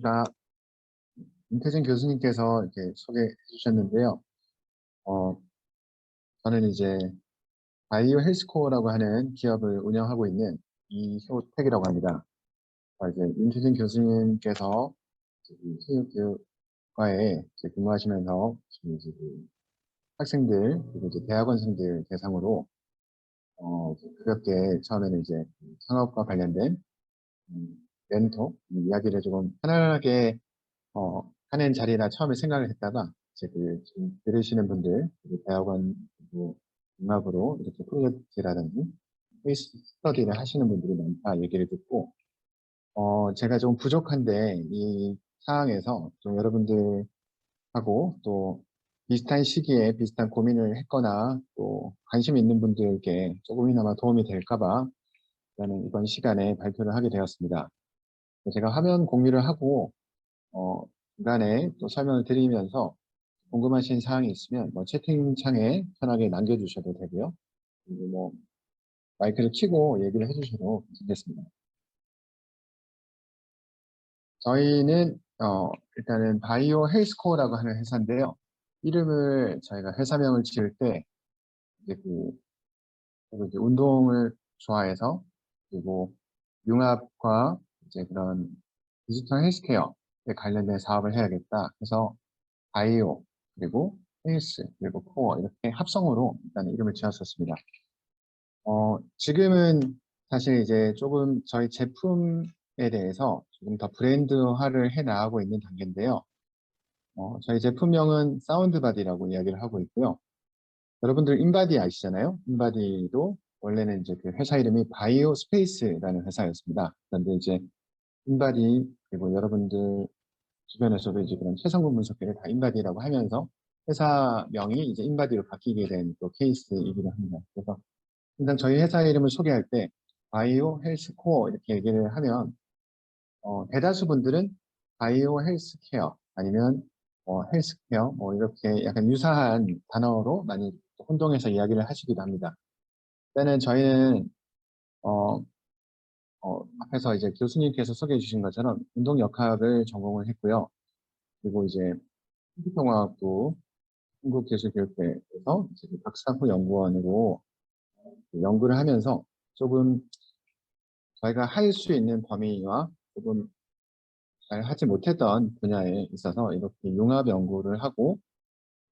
가 임태진 교수님께서 이렇게 소개해 주셨는데요. 어, 저는 이제 바이오 헬스코어라고 하는 기업을 운영하고 있는 이효택이라고 합니다. 이제 임태진 교수님께서 체육교육과에 이제 근무하시면서 지금 이제 그 학생들 그리고 이제 대학원생들 대상으로 이제 가볍게 처음에는 이제 그 창업과 관련된 멘토 이야기를 조금 편안하게 하는 자리라 처음에 생각을 했다가 이제 그 지금 들으시는 분들 그리고 대학원 그리고 음악으로 이렇게 프로젝트라든지 케이스 스터디를 하시는 분들이 많다 얘기를 듣고 제가 좀 부족한데 이 상황에서 좀 여러분들하고 또 비슷한 시기에 비슷한 고민을 했거나 또 관심 있는 분들께 조금이나마 도움이 될까봐 저는 이번 시간에 발표를 하게 되었습니다. 제가 화면 공유를 하고 어, 중간에 또 설명을 드리면서 궁금하신 사항이 있으면 뭐 채팅창에 편하게 남겨주셔도 되고요. 그리고 뭐 마이크를 켜고 얘기를 해주셔도 괜찮겠습니다. 저희는 일단은 바이오 헬스코어라고 하는 회사인데요. 이름을 저희가 회사명을 지을 때 이제 그리고 이제 운동을 좋아해서 그리고 융합과 이제 그런 디지털 헬스케어에 관련된 사업을 해야겠다 해서 바이오 그리고 헬스 그리고 코어 이렇게 합성어로 일단 이름을 지었었습니다. 지금은 사실 이제 조금 저희 제품에 대해서 조금 더 브랜드화를 해 나가고 있는 단계인데요. 저희 제품명은 사운드바디라고 이야기를 하고 있고요. 여러분들 인바디 아시잖아요? 인바디도 원래는 이제 그 회사 이름이 바이오 스페이스라는 회사였습니다. 그런데 이제 인바디 그리고 여러분들 주변에서도 이제 그런 체성분 분석기를 다 인바디라고 하면서 회사명이 이제 인바디로 바뀌게 된 또 케이스이기도 합니다. 그래서 일단 저희 회사 이름을 소개할 때 바이오 헬스코어 이렇게 얘기를 하면 대다수 분들은 바이오 헬스케어 아니면 헬스케어 뭐 이렇게 약간 유사한 단어로 많이 혼동해서 이야기를 하시기도 합니다. 일단은 저희는 어, 앞에서 이제 교수님께서 소개해 주신 것처럼 운동역학을 전공을 했고요. 그리고 이제 컴퓨터공학부 한국기술교육대에서 이제 그 박사후 연구원으로 연구를 하면서 조금 저희가 할 수 있는 범위와 조금 잘 하지 못했던 분야에 있어서 이렇게 융합 연구를 하고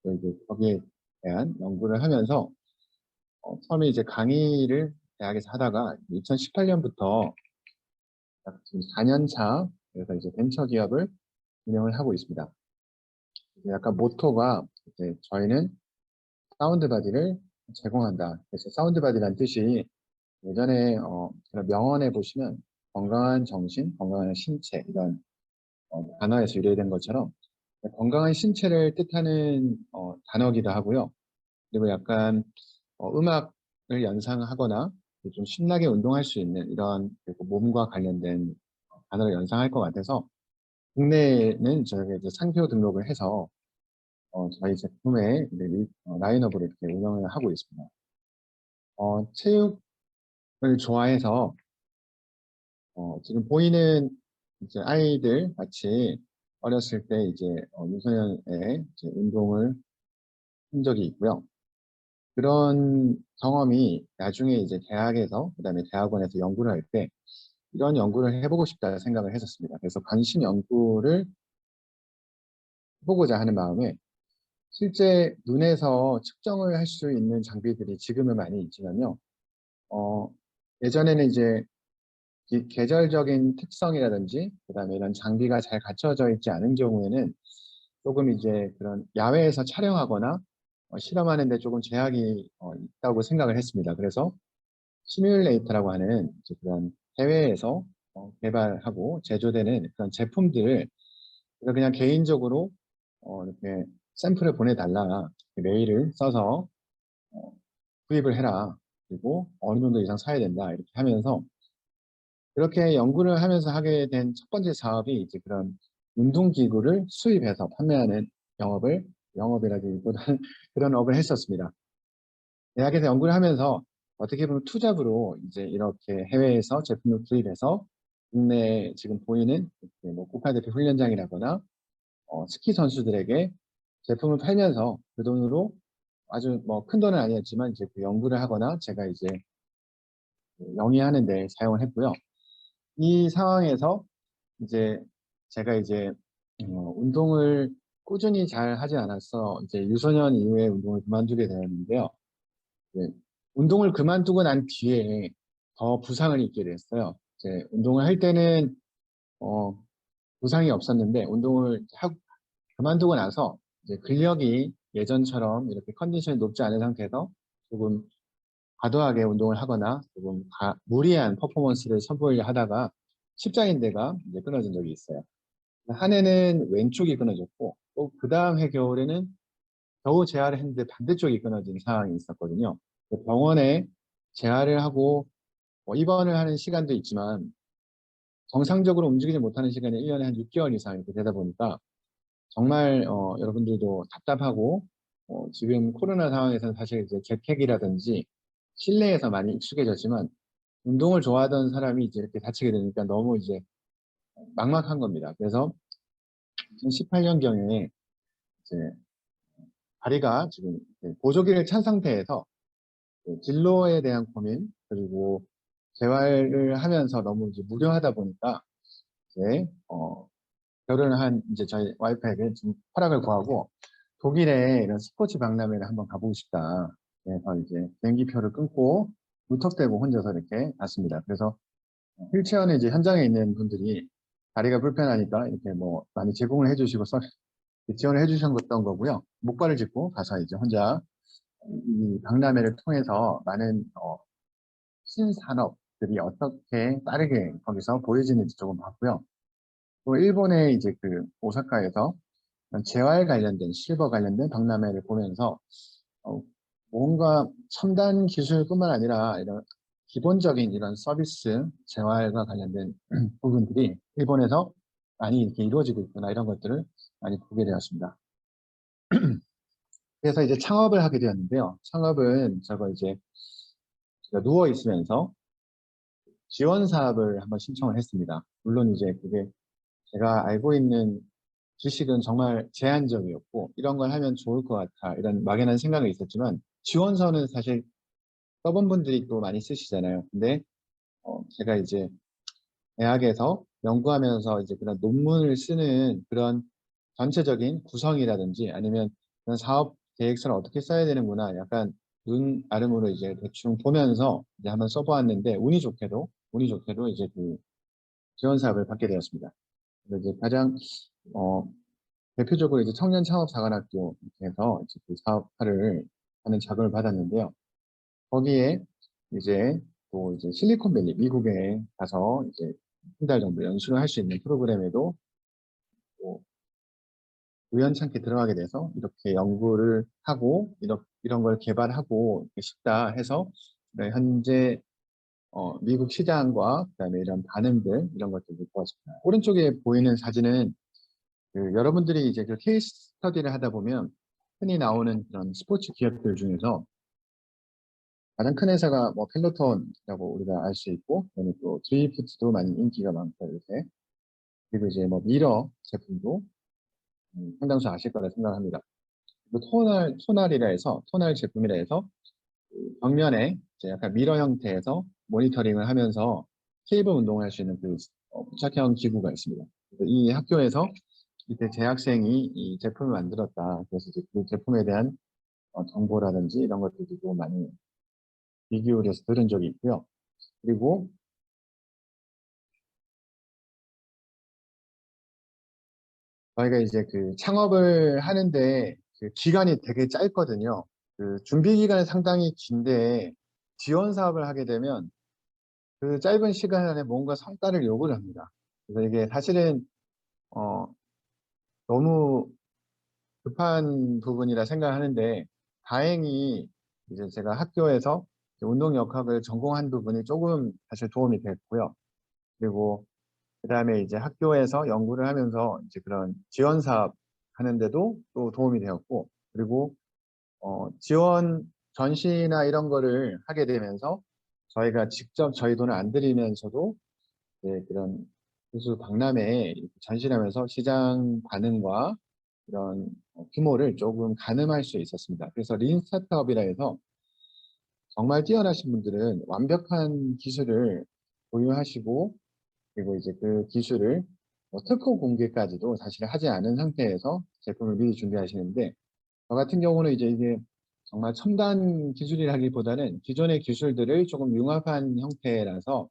또 이제 거기에 대한 연구를 하면서 처음에 이제 강의를 대학에서 하다가 2018년부터 지금 4년 차 그래서 이제 벤처 기업을 운영을 하고 있습니다. 이제 약간 모토가 이제 저희는 사운드 바디를 제공한다. 그래서 사운드 바디란 뜻이 예전에 그런 명언에 보시면 건강한 정신, 건강한 신체 이런 단어에서 유래된 것처럼 건강한 신체를 뜻하는 단어기도 하고요. 그리고 약간 음악을 연상하거나 좀 신나게 운동할 수 있는 이런 그리고 몸과 관련된 단어를 연상할 것 같아서 국내에는 저희가 이제 상표 등록을 해서 저희 제품의 라인업으로 이렇게 운영을 하고 있습니다. 체육을 좋아해서 지금 보이는 이제 아이들 같이 어렸을 때 이제 유소년의 이제 운동을 한 적이 있고요. 그런 경험이 나중에 이제 대학에서 그다음에 대학원에서 연구를 할 때 이런 연구를 해보고 싶다 생각을 했었습니다. 그래서 관심 연구를 해보고자 하는 마음에 실제 눈에서 측정을 할 수 있는 장비들이 지금은 많이 있지만요. 어, 예전에는 이제 이 계절적인 특성이라든지 그다음에 이런 장비가 잘 갖춰져 있지 않은 경우에는 조금 이제 그런 야외에서 촬영하거나 실험하는 데 조금 제약이 있다고 생각을 했습니다. 그래서 시뮬레이터라고 하는 이제 그런 해외에서 개발하고 제조되는 그런 제품들을 제가 그냥 개인적으로 이렇게 샘플을 보내달라 메일을 써서 어, 구입을 해라 그리고 어느 정도 이상 사야 된다 이렇게 하면서 그렇게 연구를 하면서 하게 된 첫 번째 사업이 이제 그런 운동기구를 수입해서 판매하는 영업이라기보다는 그런 업을 했었습니다. 대학에서 연구를 하면서 어떻게 보면 투잡으로 이제 이렇게 해외에서 제품을 구입해서 국내에 지금 보이는 이렇게 뭐 국가대표 훈련장이라거나 스키 선수들에게 제품을 팔면서 그 돈으로 아주 뭐 큰 돈은 아니었지만 이제 그 연구를 하거나 제가 이제 그 영위하는 데 사용을 했고요. 이 상황에서 이제 제가 이제 운동을 꾸준히 잘 하지 않아서 이제 유소년 이후에 운동을 그만두게 되었는데요. 네, 운동을 그만두고 난 뒤에 더 부상을 입게 됐어요. 이제 운동을 할 때는 어, 부상이 없었는데 그만두고 나서 이제 근력이 예전처럼 이렇게 컨디션이 높지 않은 상태에서 조금 과도하게 운동을 하거나 조금 무리한 퍼포먼스를 선보이려 하다가 십자인대가 이제 끊어진 적이 있어요. 한 해는 왼쪽이 끊어졌고 또 그 다음 해 겨울에는 겨우 재활을 했는데 반대쪽이 끊어진 상황이 있었거든요. 병원에 재활을 하고 입원을 하는 시간도 있지만 정상적으로 움직이지 못하는 시간이 1년에 한 6개월 이상 이렇게 되다 보니까 정말 여러분들도 답답하고 지금 코로나 상황에서는 사실 이제 재택이라든지 실내에서 많이 익숙해졌지만 운동을 좋아하던 사람이 이제 이렇게 다치게 되니까 너무 이제 막막한 겁니다. 그래서 2018년경에 이제 다리가 지금 보조기를 찬 상태에서 진로에 대한 고민 그리고 재활을 하면서 너무 이제 무료하다 보니까 이제 결혼을 한 이제 저희 와이프에게 좀 허락을 구하고 독일에 이런 스포츠 박람회를 한번 가보고 싶다. 그래서 이제 비행기표를 끊고 무턱대고 혼자서 이렇게 갔습니다. 그래서 휠체어는 이제 현장에 있는 분들이 다리가 불편하니까 이렇게 뭐 많이 제공을 해주시고 지원을 해주셨던 거고요. 목발을 짚고 가서 이제 혼자 이 박람회를 통해서 많은 신산업들이 어떻게 빠르게 거기서 보여지는지 조금 봤고요. 또 일본의 이제 그 오사카에서 재활 관련된 실버 관련된 박람회를 보면서 어, 뭔가 첨단 기술뿐만 아니라 이런 기본적인 이런 서비스 재활과 관련된 부분들이 일본에서 많이 이렇게 이루어지고 있구나 이런 것들을 많이 보게 되었습니다. 그래서 이제 창업을 하게 되었는데요. 창업은 저거 이제 제가 누워 있으면서 지원 사업을 한번 신청을 했습니다. 물론 이제 그게 제가 알고 있는 지식은 정말 제한적이었고 이런 걸 하면 좋을 것 같아 이런 막연한 생각이 있었지만 지원서는 사실 써본 분들이 또 많이 쓰시잖아요. 근데 제가 이제 대학에서 연구하면서 이제 그런 논문을 쓰는 그런 전체적인 구성이라든지 아니면 그런 사업 계획서를 어떻게 써야 되는구나 약간 눈 아름으로 이제 대충 보면서 이제 한번 써보았는데 운이 좋게도 이제 그 지원 사업을 받게 되었습니다. 그래서 이제 가장 어, 대표적으로 이제 청년 창업 사관학교 이렇게 해서 이제 그 사업화를 하는 자금을 받았는데요. 거기에 이제 또 이제 실리콘밸리 미국에 가서 이제 한 달 정도 연수를 할 수 있는 프로그램에도 또 우연찮게 들어가게 돼서 이렇게 연구를 하고 이런 걸 개발하고 싶다 해서 네, 현재 미국 시장과 그다음에 이런 반응들 이런 것들을 보았습니다. 오른쪽에 보이는 사진은 그 여러분들이 이제 그 케이스 스터디를 하다 보면 흔히 나오는 그런 스포츠 기업들 중에서 가장 큰 회사가 뭐 펠로톤이라고 우리가 알 수 있고, 그다음에 또 드리프트도 많이 인기가 많고 이렇게 그리고 이제 뭐 미러 제품도 상당수 아실 거라 생각합니다. 그리고 토날 제품이라 해서 그 벽면에 이제 약간 미러 형태에서 모니터링을 하면서 케이블 운동을 할 수 있는 그 부착형 기구가 있습니다. 그래서 이 학교에서 이때 재학생이 이 제품을 만들었다. 그래서 이제 그 제품에 대한 정보라든지 이런 것들도 많이 귀 기울여서 들은 적이 있고요. 그리고 저희가 이제 그 창업을 하는데 그 기간이 되게 짧거든요. 그 준비 기간이 상당히 긴데 지원 사업을 하게 되면 그 짧은 시간 안에 뭔가 성과를 요구를 합니다. 그래서 이게 사실은 어, 너무 급한 부분이라 생각하는데 다행히 이제 제가 학교에서 운동 역학을 전공한 부분이 조금 사실 도움이 됐고요. 그리고 그다음에 이제 학교에서 연구를 하면서 이제 그런 지원 사업 하는데도 또 도움이 되었고 그리고 지원 전시나 이런 거를 하게 되면서 저희가 직접 저희 돈을 안 들이면서도 그런 호수 박람회에 전시하면서 시장 반응과 이런 규모를 조금 가늠할 수 있었습니다. 그래서 린 스타트업이라 해서 정말 뛰어나신 분들은 완벽한 기술을 보유하시고 그리고 이제 그 기술을 특허 공개까지도 사실 하지 않은 상태에서 제품을 미리 준비하시는데 저 같은 경우는 이제 이게 정말 첨단 기술이라기보다는 기존의 기술들을 조금 융합한 형태라서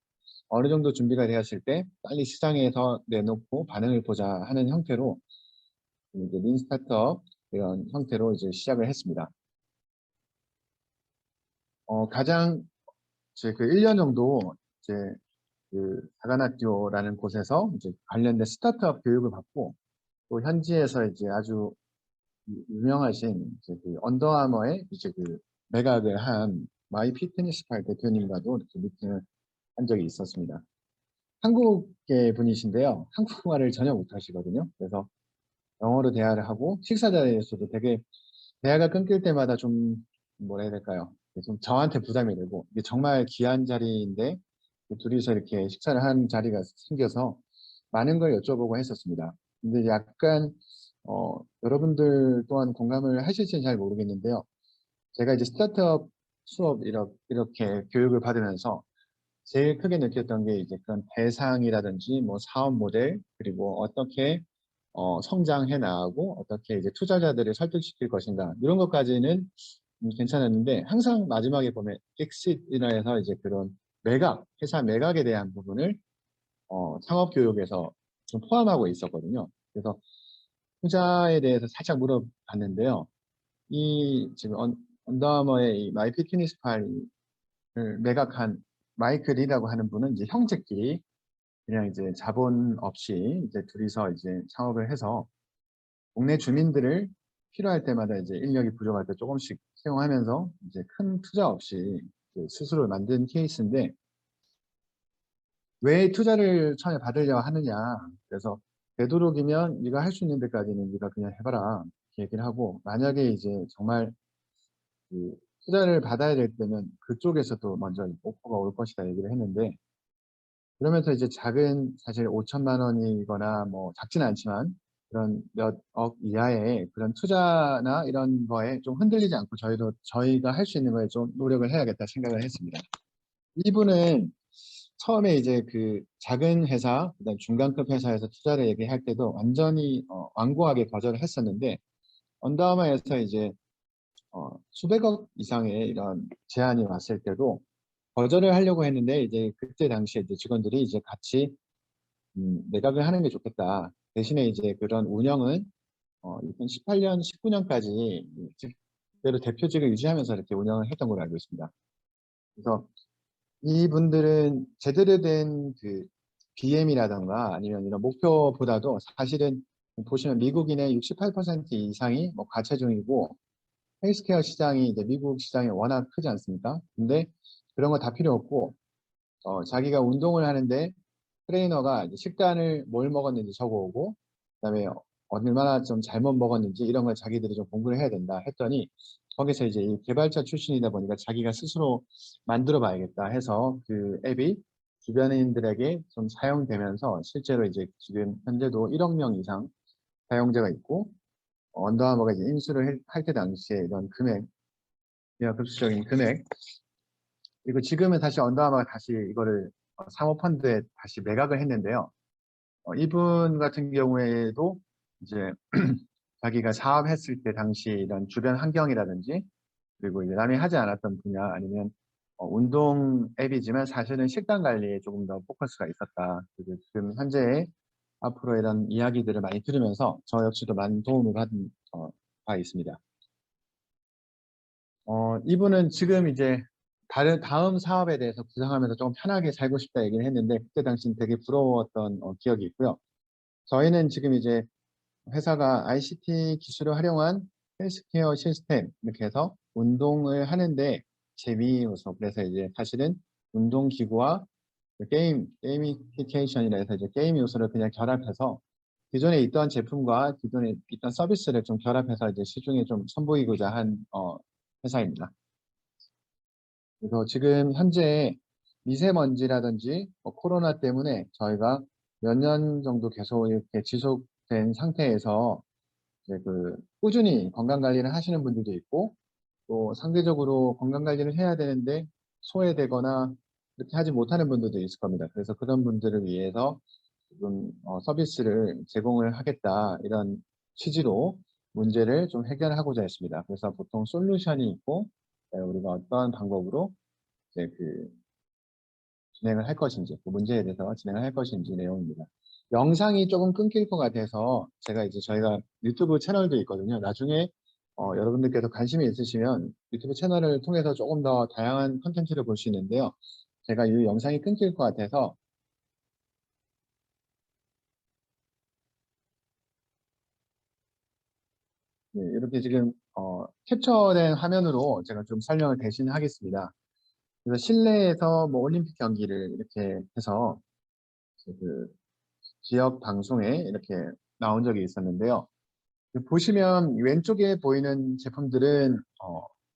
어느 정도 준비가 되었을 때 빨리 시장에서 내놓고 반응을 보자 하는 형태로 이제 린 스타트업 이런 형태로 이제 시작을 했습니다. 가장 이제 그 1년 정도 이제 그 사관학교라는 곳에서 이제 관련된 스타트업 교육을 받고 또 현지에서 이제 아주 유명하신 이제 그 언더아머의 이제 그 매각을 한 마이 피트니스팔 대표님과도 이렇게 미팅을 한 적이 있었습니다. 한국계 분이신데요. 한국말을 전혀 못하시거든요. 그래서 영어로 대화를 하고 식사 자리에서도 되게 대화가 끊길 때마다 좀 뭐라 해야 될까요? 좀 저한테 부담이 되고 이게 정말 귀한 자리인데 둘이서 이렇게 식사를 한 자리가 생겨서 많은 걸 여쭤보고 했었습니다. 근데 약간 여러분들 또한 공감을 하실지는 잘 모르겠는데요. 제가 이제 스타트업 수업 이렇게 교육을 받으면서 제일 크게 느꼈던 게 이제 그런 대상이라든지 뭐 사업 모델 그리고 어떻게 성장해 나가고 어떻게 이제 투자자들을 설득시킬 것인가 이런 것까지는 괜찮았는데 항상 마지막에 보면 exit이라 해서 이제 그런 매각, 회사 매각에 대한 부분을 창업 교육에서 좀 포함하고 있었거든요. 그래서 투자에 대해서 살짝 물어봤는데요. 이 지금 언더아머의 이 마이 피트니스 팔을 매각한 마이클 리라고 하는 분은 이제 형제끼리 그냥 이제 자본 없이 이제 둘이서 이제 창업을 해서 동네 주민들을 필요할 때마다 이제 인력이 부족할 때 조금씩 채용하면서 이제 큰 투자 없이 이제 스스로 만든 케이스인데 왜 투자를 처음에 받으려 하느냐. 그래서 되도록이면 네가 할 수 있는 데까지는 네가 그냥 해봐라. 이렇게 얘기를 하고 만약에 이제 정말 그 투자를 받아야 될 때는 그쪽에서도 먼저 오퍼가 올 것이다 얘기를 했는데 그러면서 이제 작은 사실 5천만 원이거나 뭐 작지는 않지만 그런 몇 억 이하의 그런 투자나 이런 거에 좀 흔들리지 않고 저희가 할 수 있는 거에 좀 노력을 해야겠다 생각을 했습니다. 이분은 처음에 이제 그 작은 회사, 그다음 중간급 회사에서 투자를 얘기할 때도 완전히 완고하게 거절을 했었는데 언더아머에서 이제 수백억 이상의 이런 제안이 왔을 때도 거절을 하려고 했는데 이제 그때 당시에 이제 직원들이 이제 같이 매각을 하는 게 좋겠다. 대신에 이제 그런 운영은 2018년, 19년까지 그대로 대표직을 유지하면서 이렇게 운영을 했던 걸로 알고 있습니다. 그래서 이분들은 제대로 된 그 BM이라던가 아니면 이런 목표보다도 사실은 보시면 미국인의 68% 이상이 뭐 과체중이고 헬스케어 시장이 이제 미국 시장이 워낙 크지 않습니까? 근데 그런 거 다 필요 없고 자기가 운동을 하는데 트레이너가 이제 식단을 뭘 먹었는지 적어오고 그다음에 얼마나 좀 잘못 먹었는지 이런 걸 자기들이 좀 공부를 해야 된다 했더니 거기서 이제 이 개발자 출신이다 보니까 자기가 스스로 만들어 봐야겠다 해서 그 앱이 주변인들에게 좀 사용되면서 실제로 이제 지금 현재도 1억 명 이상 사용자가 있고 언더아머가 이제 인수를 할 때 당시에 이런 금액, 급수적인 금액 그리고 지금은 다시 언더아머가 다시 이거를 사모펀드에 다시 매각을 했는데요. 이분 같은 경우에도 이제 자기가 사업했을 때 당시 이런 주변 환경이라든지 그리고 이제 남이 하지 않았던 분야 아니면 운동 앱이지만 사실은 식단 관리에 조금 더 포커스가 있었다. 그리고 지금 현재 앞으로 이런 이야기들을 많이 들으면서 저 역시도 많은 도움을 받은 바 있습니다. 이분은 지금 이제 다음 사업에 대해서 구상하면서 좀 편하게 살고 싶다 얘기를 했는데 그때 당시는 되게 부러웠던 기억이 있고요. 저희는 지금 이제 회사가 ICT 기술을 활용한 헬스케어 시스템 이렇게 해서 운동을 하는데 재미 요소 그래서 이제 사실은 운동기구와 게이미피케이션이라 해서 이제 게임 요소를 그냥 결합해서 기존에 있던 제품과 기존에 있던 서비스를 좀 결합해서 이제 시중에 좀 선보이고자 한 회사입니다. 그래서 지금 현재 미세먼지라든지 뭐 코로나 때문에 저희가 몇 년 정도 계속 이렇게 지속된 상태에서 이제 꾸준히 건강 관리를 하시는 분들도 있고, 또 상대적으로 건강 관리를 해야 되는데 소외되거나 그렇게 하지 못하는 분들도 있을 겁니다. 그래서 그런 분들을 위해서 지금 서비스를 제공을 하겠다, 이런 취지로 문제를 좀 해결하고자 했습니다. 그래서 보통 솔루션이 있고, 우리가 어떠한 방법으로 이제 진행을 할 것인지, 그 문제에 대해서 진행을 할 것인지 내용입니다. 영상이 조금 끊길 것 같아서 제가 이제 저희가 유튜브 채널도 있거든요. 나중에 여러분들께서 관심이 있으시면 유튜브 채널을 통해서 조금 더 다양한 콘텐츠를 볼 수 있는데요. 제가 이 영상이 끊길 것 같아서 네, 이렇게 지금 캡처된 화면으로 제가 좀 설명을 대신 하겠습니다. 그래서 실내에서 뭐 올림픽 경기를 이렇게 해서 그 지역 방송에 이렇게 나온 적이 있었는데요. 보시면 왼쪽에 보이는 제품들은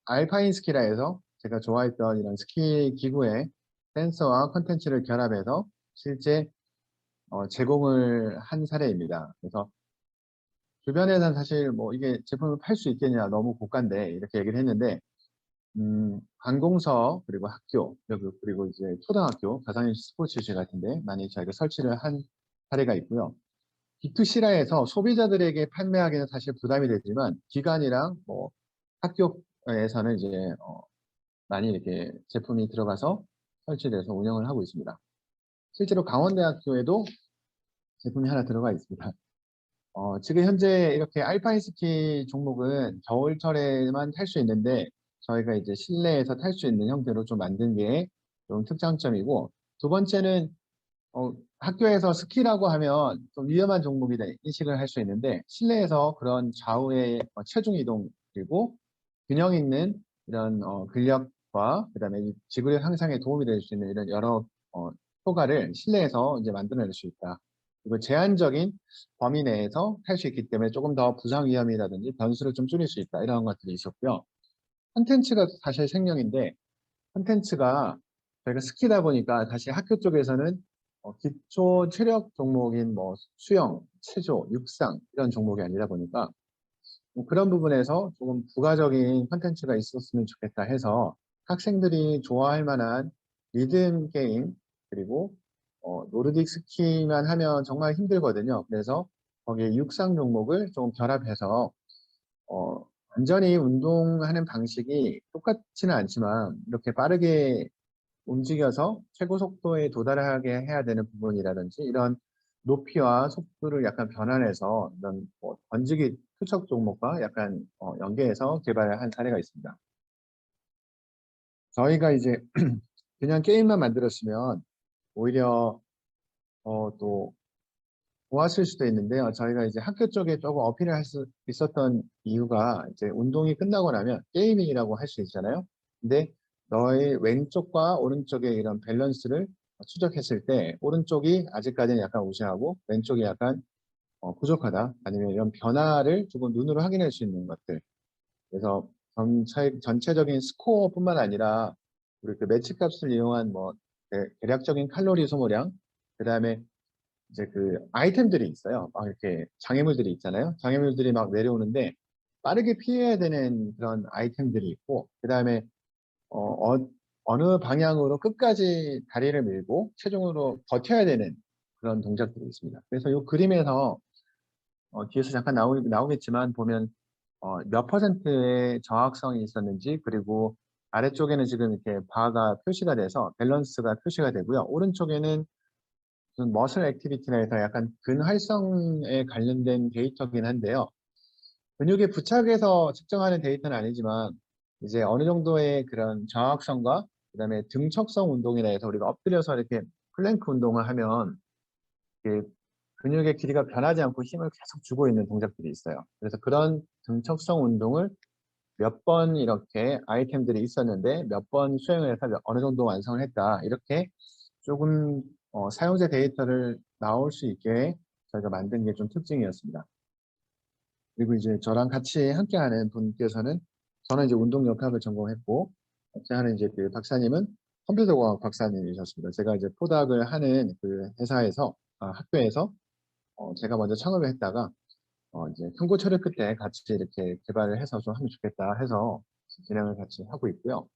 알파인 스키라 해서 제가 좋아했던 이런 스키 기구에 센서와 컨텐츠를 결합해서 실제 제공을 한 사례입니다. 그래서 주변에는 사실 뭐 이게 제품을 팔 수 있겠냐, 너무 고가인데, 이렇게 얘기를 했는데, 관공서, 그리고 학교, 그리고 이제 초등학교, 가상현실 스포츠실 같은데 많이 저희가 설치를 한 사례가 있고요. B2C라 해서 소비자들에게 판매하기는 사실 부담이 되지만, 기관이랑 뭐 학교에서는 이제 많이 이렇게 제품이 들어가서 설치돼서 운영을 하고 있습니다. 실제로 강원대학교에도 제품이 하나 들어가 있습니다. 지금 현재 이렇게 알파인 스키 종목은 겨울철에만 탈 수 있는데, 저희가 이제 실내에서 탈 수 있는 형태로 좀 만든 게 좀 특장점이고, 두 번째는 학교에서 스키라고 하면 좀 위험한 종목이다 인식을 할 수 있는데, 실내에서 그런 좌우의 체중 이동, 그리고 균형 있는 이런 근력과 그다음에 이 지구력 향상에 도움이 될 수 있는 이런 여러 효과를 실내에서 이제 만들어낼 수 있다. 그리고 제한적인 범위 내에서 탈 수 있기 때문에 조금 더 부상 위험이라든지 변수를 좀 줄일 수 있다, 이런 것들이 있었고요. 콘텐츠가 사실 생명인데, 콘텐츠가 저희가 스키다 보니까 다시 학교 쪽에서는 기초 체력 종목인 뭐 수영, 체조, 육상 이런 종목이 아니라 보니까 뭐 그런 부분에서 조금 부가적인 콘텐츠가 있었으면 좋겠다 해서 학생들이 좋아할 만한 리듬 게임, 그리고 노르딕 스키만 하면 정말 힘들거든요. 그래서 거기에 육상 종목을 좀 결합해서 완전히 운동하는 방식이 똑같지는 않지만 이렇게 빠르게 움직여서 최고 속도에 도달하게 해야 되는 부분이라든지, 이런 높이와 속도를 약간 변환해서 이런 던지기 투척 종목과 약간 연계해서 개발을 한 사례가 있습니다. 저희가 이제 그냥 게임만 만들었으면 오히려 또 좋았을 수도 있는데요. 저희가 이제 학교 쪽에 조금 어필을 할 수 있었던 이유가, 이제 운동이 끝나고 나면 게이밍이라고 할 수 있잖아요. 근데 너의 왼쪽과 오른쪽의 이런 밸런스를 추적했을 때 오른쪽이 아직까지는 약간 우세하고 왼쪽이 약간 부족하다, 아니면 이런 변화를 조금 눈으로 확인할 수 있는 것들. 그래서 전체적인 스코어뿐만 아니라 우리 그 매치 값을 이용한 뭐 대략적인 칼로리 소모량, 그다음에 이제 아이템들이 있어요. 막 이렇게 장애물들이 있잖아요. 장애물들이 막 내려오는데 빠르게 피해야 되는 그런 아이템들이 있고, 그다음에 어느 방향으로 끝까지 다리를 밀고 체중으로 버텨야 되는 그런 동작들이 있습니다. 그래서 이 그림에서 뒤에서 잠깐 나오겠지만 보면 몇 퍼센트의 저항성이 있었는지, 그리고 아래쪽에는 지금 이렇게 바가 표시가 돼서 밸런스가 표시가 되고요. 오른쪽에는 무슨 머슬 액티비티나 해서 약간 근활성에 관련된 데이터긴 한데요. 근육에 부착해서 측정하는 데이터는 아니지만 이제 어느 정도의 그런 저항성과 그다음에 등척성 운동이라 해서 우리가 엎드려서 이렇게 플랭크 운동을 하면 이게 근육의 길이가 변하지 않고 힘을 계속 주고 있는 동작들이 있어요. 그래서 그런 등척성 운동을 몇 번 이렇게 아이템들이 있었는데 몇 번 수행을 해서 어느 정도 완성을 했다, 이렇게 조금 사용자 데이터를 나올 수 있게 저희가 만든 게 좀 특징이었습니다. 그리고 이제 저랑 같이 함께하는 분께서는, 저는 이제 운동역학을 전공했고, 같이 하는 이제 그 박사님은 컴퓨터공학 박사님이셨습니다. 제가 이제 포닥을 하는 그 회사에서, 학교에서 제가 먼저 창업을 했다가 이제 현고 철회 끝에 같이 이렇게 개발을 해서 좀 하면 좋겠다 해서 진행을 같이 하고 있고요.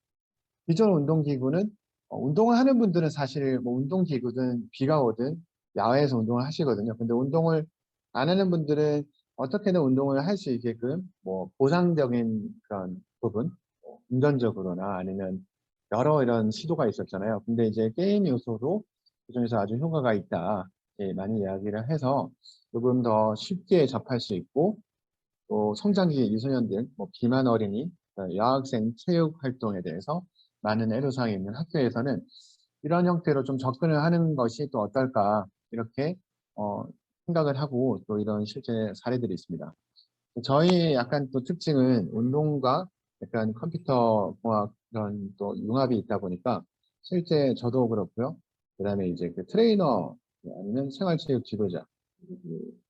기존 운동기구는 운동을 하는 분들은 사실 뭐 운동기구든 비가 오든 야외에서 운동을 하시거든요. 근데 운동을 안 하는 분들은 어떻게든 운동을 할 수 있게끔 뭐 보상적인 그런 부분, 뭐 금전적으로나 아니면 여러 이런 시도가 있었잖아요. 근데 이제 게임 요소도 그중에서 아주 효과가 있다. 예, 많이 이야기를 해서 조금 더 쉽게 접할 수 있고 또 성장기 유소년들, 뭐 비만 어린이, 여학생 체육 활동에 대해서 많은 애로사항이 있는 학교에서는 이런 형태로 좀 접근을 하는 것이 또 어떨까 이렇게 어, 생각을 하고 또 이런 실제 사례들이 있습니다. 저희 약간 또 특징은 운동과 약간 컴퓨터 공학 그런 또 융합이 있다 보니까 실제 저도 그렇고요. 그다음에 이제 그 트레이너 아니면 생활체육 지도자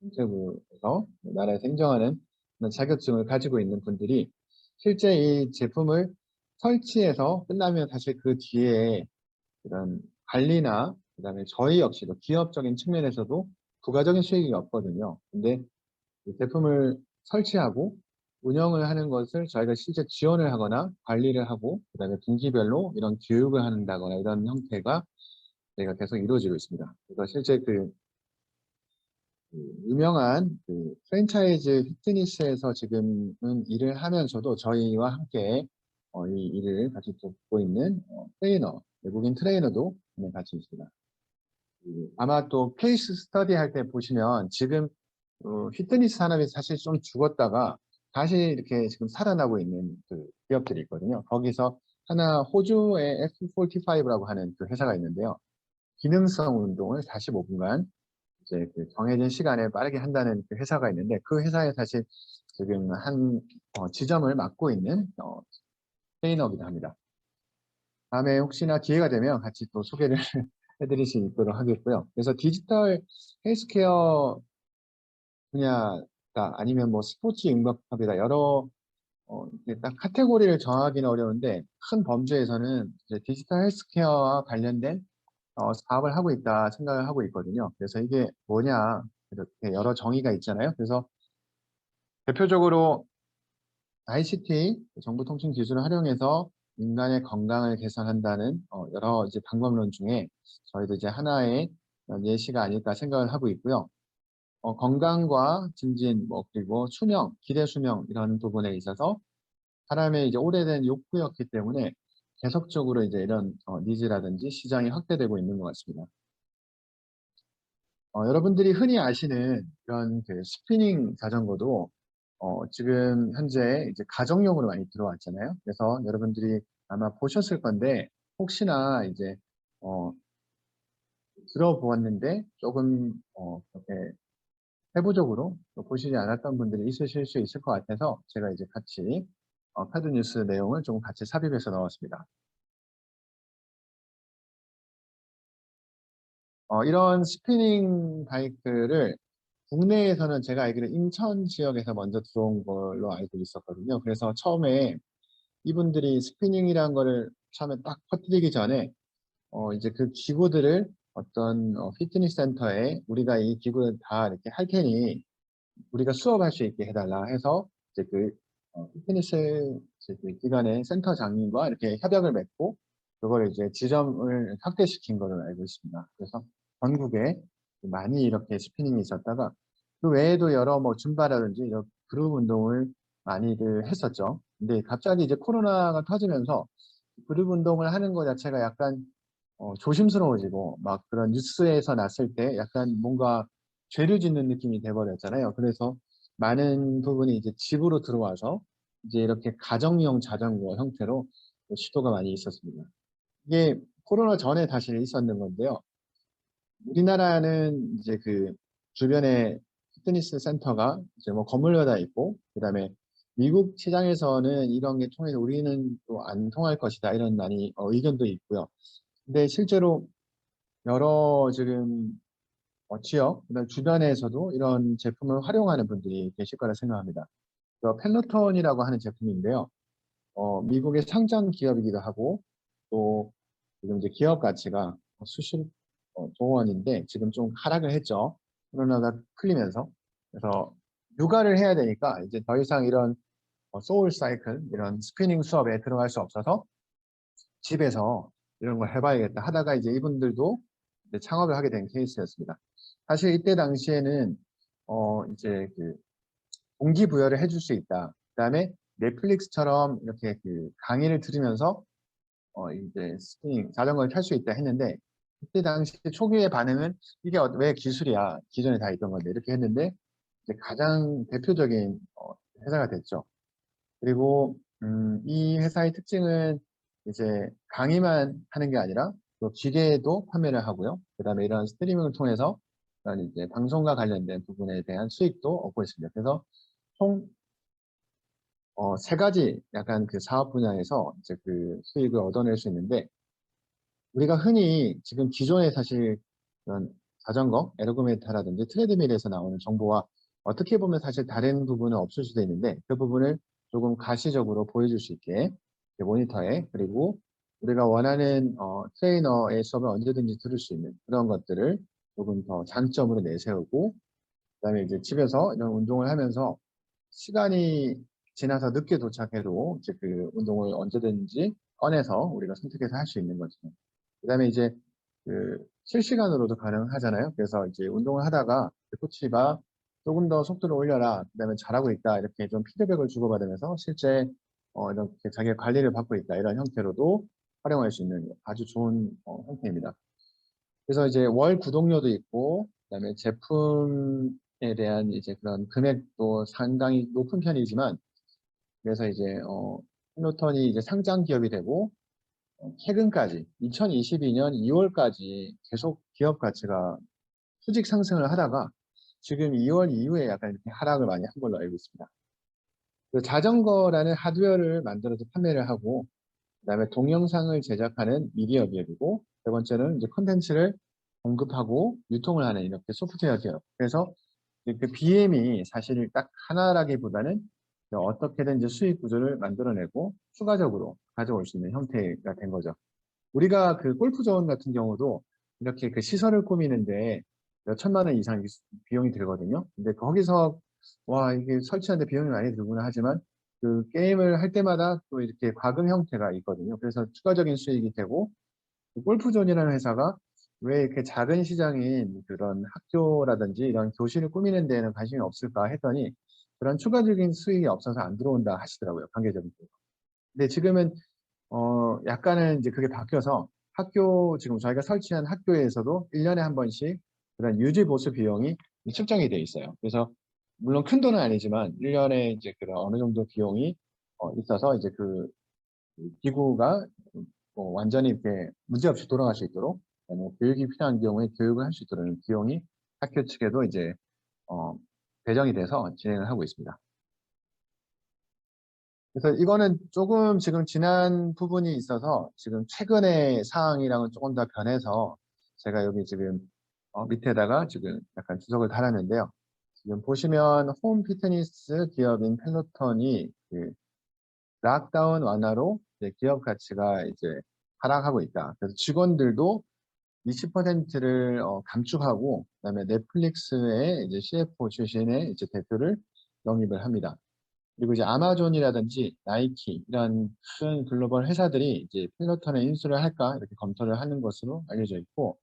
행政부에서 나라에서 인정하는 그런 자격증을 가지고 있는 분들이 실제 이 제품을 설치해서 끝나면 사실 그 뒤에 그런 관리나 그다음에 저희 역시도 기업적인 측면에서도 부가적인 수익이 없거든요. 근데 이 제품을 설치하고 운영을 하는 것을 저희가 실제 지원을 하거나 관리를 하고 그다음에 분기별로 이런 교육을 한다거나 이런 형태가 저희가 계속 이루어지고 있습니다. 그래서 실제 그 유명한 그 프랜차이즈 피트니스에서 지금은 일을 하면서도 저희와 함께 이 일을 같이 돕고 있는 트레이너, 외국인 트레이너도 같이 있습니다. 아마 또 케이스 스터디 할 때 보시면 지금 피트니스 산업이 사실 좀 죽었다가 다시 이렇게 지금 살아나고 있는 그 기업들이 있거든요. 거기서 하나 호주의 F45라고 하는 그 회사가 있는데요. 기능성 운동을 45분간 이제 그 정해진 시간에 빠르게 한다는 그 회사가 있는데 그 회사에 사실 지금 한 지점을 맡고 있는 트레이너이기도 합니다. 다음에 혹시나 기회가 되면 같이 또 소개를 해드릴 수 있도록 하겠고요. 그래서 디지털 헬스케어 분야다 아니면 뭐 스포츠 융합이다 여러 이렇게 딱 카테고리를 정하기는 어려운데 큰 범주에서는 이제 디지털 헬스케어와 관련된 사업을 하고 있다 생각을 하고 있거든요. 그래서 이게 뭐냐 이렇게 여러 정의가 있잖아요. 그래서 대표적으로 ICT 정보통신 기술을 활용해서 인간의 건강을 개선한다는 여러 이제 방법론 중에 저희도 이제 하나의 예시가 아닐까 생각을 하고 있고요. 건강과 증진, 뭐, 그리고 수명, 기대 수명, 이런 부분에 있어서 사람의 이제 오래된 욕구였기 때문에 계속적으로 이제 이런 니즈라든지 시장이 확대되고 있는 것 같습니다. 여러분들이 흔히 아시는 이런 그 스피닝 자전거도 지금 현재 이제 가정용으로 많이 들어왔잖아요. 그래서 여러분들이 아마 보셨을 건데 혹시나 이제 어, 들어보았는데 조금 그렇게 세부적으로 보시지 않았던 분들이 있으실 수 있을 것 같아서 제가 이제 같이 카드 뉴스 내용을 좀 같이 삽입해서 넣었습니다. 이런 스피닝 바이크를 국내에서는 제가 알기로 인천 지역에서 먼저 들어온 걸로 알고 있었거든요. 그래서 처음에 이분들이 스피닝이라는 거를 처음에 딱 퍼뜨리기 전에 이제 그 기구들을 어떤 피트니스 센터에 우리가 이 기구를 다 이렇게 할 테니 우리가 수업할 수 있게 해달라 해서 이제 그 피트니스 이제 그 기관의 센터장님과 이렇게 협약을 맺고 그걸 이제 지점을 확대시킨 걸로 알고 있습니다. 그래서 전국에 많이 이렇게 스피닝이 있었다가 그 외에도 여러 뭐 줌바라든지 이런 그룹 운동을 많이들 했었죠. 근데 갑자기 이제 코로나가 터지면서 그룹 운동을 하는 것 자체가 약간 조심스러워지고 막 그런 뉴스에서 났을 때 약간 뭔가 죄를 짓는 느낌이 돼버렸잖아요. 그래서 많은 부분이 이제 집으로 들어와서 이제 이렇게 가정용 자전거 형태로 시도가 많이 있었습니다. 이게 코로나 전에 사실 있었는 건데요. 우리나라는 이제 그 주변에 피트니스 센터가 이제 뭐 건물마다 있고, 그 다음에 미국 시장에서는 이런 게 통해서 우리는 또 안 통할 것이다 이런 많이 의견도 있고요. 근데 실제로 여러 지금 지역, 그다음 주변에서도 이런 제품을 활용하는 분들이 계실 거라 생각합니다. 펠로톤이라고 하는 제품인데요. 미국의 상장 기업이기도 하고 또 지금 이제 기업 가치가 수십 조 원인데 지금 좀 하락을 했죠. 코로나가 풀리면서. 그래서 육아를 해야 되니까 이제 더 이상 이런 소울 사이클, 이런 스피닝 수업에 들어갈 수 없어서 집에서 이런 걸 해봐야겠다 하다가 이제 이분들도 이제 창업을 하게 된 케이스였습니다. 사실 이때 당시에는 이제 그 동기부여를 해줄 수 있다. 그다음에 넷플릭스처럼 이렇게 그 강의를 들으면서 이제 스키ing, 자전거를 탈 수 있다 했는데 그때 당시 초기의 반응은 이게 왜 기술이야? 기존에 다 있던 건데 이렇게 했는데 이제 가장 대표적인 회사가 됐죠. 그리고 이 회사의 특징은 이제 강의만 하는 게 아니라 또 기계도 판매를 하고요. 그다음에 이런 스트리밍을 통해서 이런 이제 방송과 관련된 부분에 대한 수익도 얻고 있습니다. 그래서 총 세 가지 약간 그 사업 분야에서 이제 그 수익을 얻어낼 수 있는데 우리가 흔히 지금 기존에 사실 그런 자전거, 에르고메타라든지 트레드밀에서 나오는 정보와 어떻게 보면 사실 다른 부분은 없을 수도 있는데 그 부분을 조금 가시적으로 보여줄 수 있게 모니터에 그리고 우리가 원하는 트레이너의 수업을 언제든지 들을 수 있는 그런 것들을 조금 더 장점으로 내세우고 그다음에 이제 집에서 이런 운동을 하면서 시간이 지나서 늦게 도착해도 이제 그 운동을 언제든지 꺼내서 우리가 선택해서 할 수 있는 거죠. 그다음에 이제 그 실시간으로도 가능하잖아요. 그래서 이제 운동을 하다가 그 코치가 조금 더 속도를 올려라. 그다음에 잘하고 있다. 이렇게 좀 피드백을 주고받으면서 실제 이렇게 자기의 관리를 받고 있다. 이런 형태로도 활용할 수 있는 아주 좋은 형태입니다. 그래서 이제 월 구독료도 있고, 그다음에 제품에 대한 이제 그런 금액도 상당히 높은 편이지만, 그래서 이제 필로턴이 이제 상장 기업이 되고 최근까지 2022년 2월까지 계속 기업 가치가 수직 상승을 하다가 지금 2월 이후에 약간 이렇게 하락을 많이 한 걸로 알고 있습니다. 그 자전거라는 하드웨어를 만들어서 판매를 하고 그다음에 동영상을 제작하는 미디어 기업이고 세 번째는 이제 콘텐츠를 공급하고 유통을 하는 이렇게 소프트웨어 기업. 그래서 그 BM이 사실 딱 하나라기보다는 어떻게든 이제 수익 구조를 만들어내고 추가적으로 가져올 수 있는 형태가 된 거죠. 우리가 그 골프존 같은 경우도 이렇게 그 시설을 꾸미는데 몇 천만 원 이상 비용이 들거든요. 근데 거기서 와 이게 설치하는데 비용이 많이 들구나 하지만 그 게임을 할 때마다 또 이렇게 과금 형태가 있거든요. 그래서 추가적인 수익이 되고 그 골프존이라는 회사가 왜 이렇게 작은 시장인 그런 학교라든지 이런 교실을 꾸미는 데에는 관심이 없을까 했더니 그런 추가적인 수익이 없어서 안 들어온다 하시더라고요. 관계자분들. 근데 지금은 약간은 이제 그게 바뀌어서 학교, 지금 저희가 설치한 학교에서도 1년에 한 번씩 그런 유지 보수 비용이 측정이 돼 있어요. 그래서 물론 큰 돈은 아니지만 1년에 이제 그런 어느 정도 비용이 있어서 이제 그 기구가 완전히 이렇게 문제없이 돌아갈 수 있도록 교육이 필요한 경우에 교육을 할 수 있도록 비용이 학교 측에도 이제 어, 배정이 돼서 진행을 하고 있습니다. 그래서 이거는 조금 지금 지난 부분이 있어서 지금 최근의 상황이랑은 조금 더 변해서 제가 여기 지금 밑에다가 지금 약간 주석을 달았는데요. 지금 보시면 홈 피트니스 기업인 펠로톤이 그 락다운 완화로 이제 기업 가치가 이제 하락하고 있다. 그래서 직원들도 20%를 감축하고 그다음에 넷플릭스의 이제 CFO 출신의 이제 대표를 영입을 합니다. 그리고 이제 아마존이라든지 나이키 이런 큰 글로벌 회사들이 이제 필로턴에 인수를 할까 이렇게 검토를 하는 것으로 알려져 있고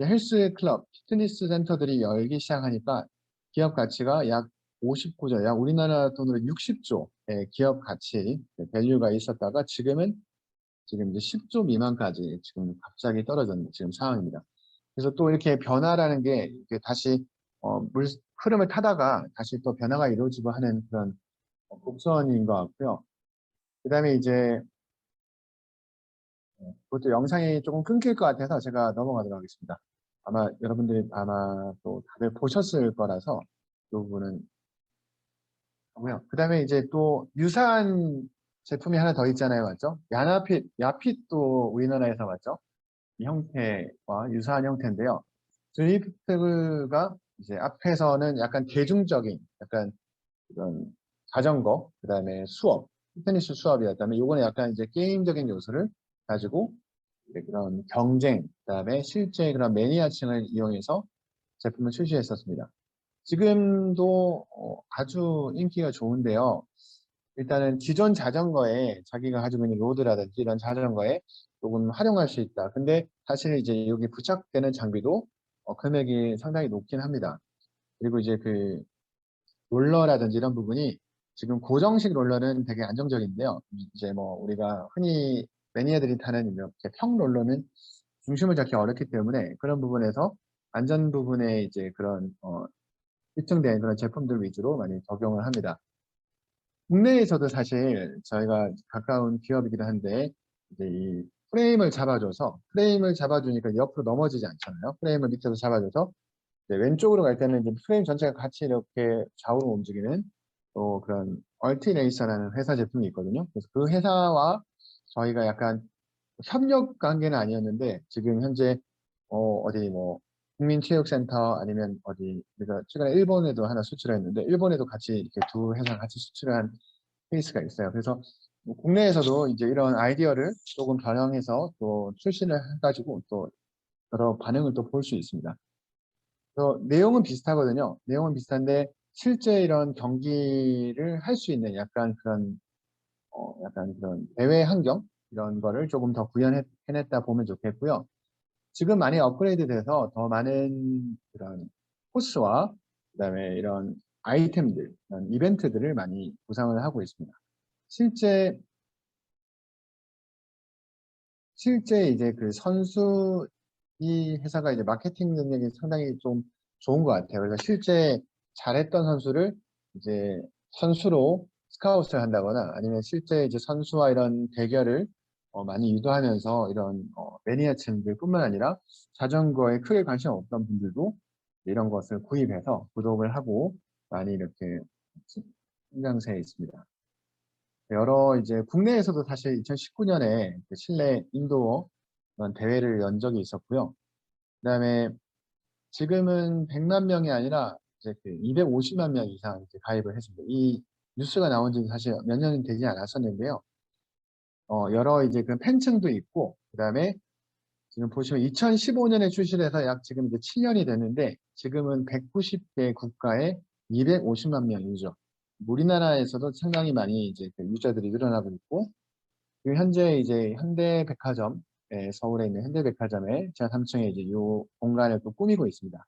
헬스 클럽, 피트니스 센터들이 열기 시작하니까 기업 가치가 약 59조, 약 우리나라 돈으로 60조의 기업 가치, 밸류가 있었다가 지금 이제 10조 미만까지 지금 갑자기 떨어졌는 지금 상황입니다. 그래서 또 이렇게 변화라는 게 이렇게 다시 물 흐름을 타다가 다시 또 변화가 이루어지고 하는 그런 곡선인 것 같고요. 그 다음에 이제 그것도 영상이 조금 끊길 것 같아서 제가 넘어가도록 하겠습니다. 아마 여러분들이 아마 또 다들 보셨을 거라서 이 부분은 하고요. 그 다음에 이제 또 유사한 제품이 하나 더 있잖아요. 맞죠? 야핏도 우리나라에서 맞죠? 이 형태와 유사한 형태인데요. 드리프트가 이제 앞에서는 약간 대중적인 약간 이런 자전거, 그 다음에 수업, 피트니스 수업이었다면 요거는 약간 이제 게임적인 요소를 가지고 그런 경쟁, 그다음에 실제 그런 매니아층을 이용해서 제품을 출시했었습니다. 지금도 아주 인기가 좋은데요. 일단은 기존 자전거에 자기가 가지고 있는 로드라든지 이런 자전거에 조금 활용할 수 있다. 근데 사실 이제 여기 부착되는 장비도 금액이 상당히 높긴 합니다. 그리고 이제 그 롤러라든지 이런 부분이 지금 고정식 롤러는 되게 안정적인데요. 이제 뭐 우리가 흔히 매니아들이 타는 이렇게 평 롤러는 중심을 잡기 어렵기 때문에 그런 부분에서 안전 부분에 이제 그런 입증된 그런 제품들 위주로 많이 적용을 합니다. 국내에서도 사실 저희가 가까운 기업이기도 한데 이제 이 프레임을 잡아주니까 옆으로 넘어지지 않잖아요. 프레임을 밑에서 잡아줘서 이제 왼쪽으로 갈 때는 이제 프레임 전체가 같이 이렇게 좌우로 움직이는 또 그런 얼티레이서라는 회사 제품이 있거든요. 그래서 그 회사와 저희가 약간 협력 관계는 아니었는데 지금 현재 어디 뭐 국민체육센터 아니면 어디 우리가 최근에 일본에도 하나 수출했는데 일본에도 같이 이렇게 두 회사 같이 수출한 케이스가 있어요. 그래서 뭐 국내에서도 이제 이런 아이디어를 조금 반영해서 또 출시를 해가지고 또 여러 반응을 또 볼 수 있습니다. 그래서 내용은 비슷하거든요. 내용은 비슷한데 실제 이런 경기를 할 수 있는 약간 그런 대회 환경 이런 거를 조금 더 구현해냈다 보면 좋겠고요. 지금 많이 업그레이드 돼서 더 많은 그런 코스와 그다음에 이런 아이템들, 이런 이벤트들을 많이 구상을 하고 있습니다. 실제 실제 이제 그 선수 이 회사가 이제 마케팅 능력이 상당히 좀 좋은 것 같아요. 그래서 실제 잘했던 선수를 이제 선수로 스카웃을 한다거나 아니면 실제 이제 선수와 이런 대결을 많이 유도하면서 이런 매니아층들뿐만 아니라 자전거에 크게 관심 없던 분들도 이런 것을 구입해서 구독을 하고 많이 이렇게 성장세에 있습니다. 여러 이제 국내에서도 사실 2019년에 실내 인도어 그런 대회를 연 적이 있었고요. 그다음에 지금은 100만 명이 아니라 이제 그 250만 명 이상 이제 가입을 했습니다. 이 뉴스가 나온 지 사실 몇 년이 되지 않았었는데요. 여러 이제 그 팬층도 있고, 그다음에 지금 보시면 2015년에 출시돼서 약 지금 이제 7년이 됐는데, 지금은 190개 국가에 250만 명 유저. 우리나라에서도 상당히 많이 이제 그 유저들이 늘어나고 있고, 그리고 현재 이제 현대백화점, 서울에 있는 현대백화점의 지하 3층에 이제 이 공간을 또 꾸미고 있습니다.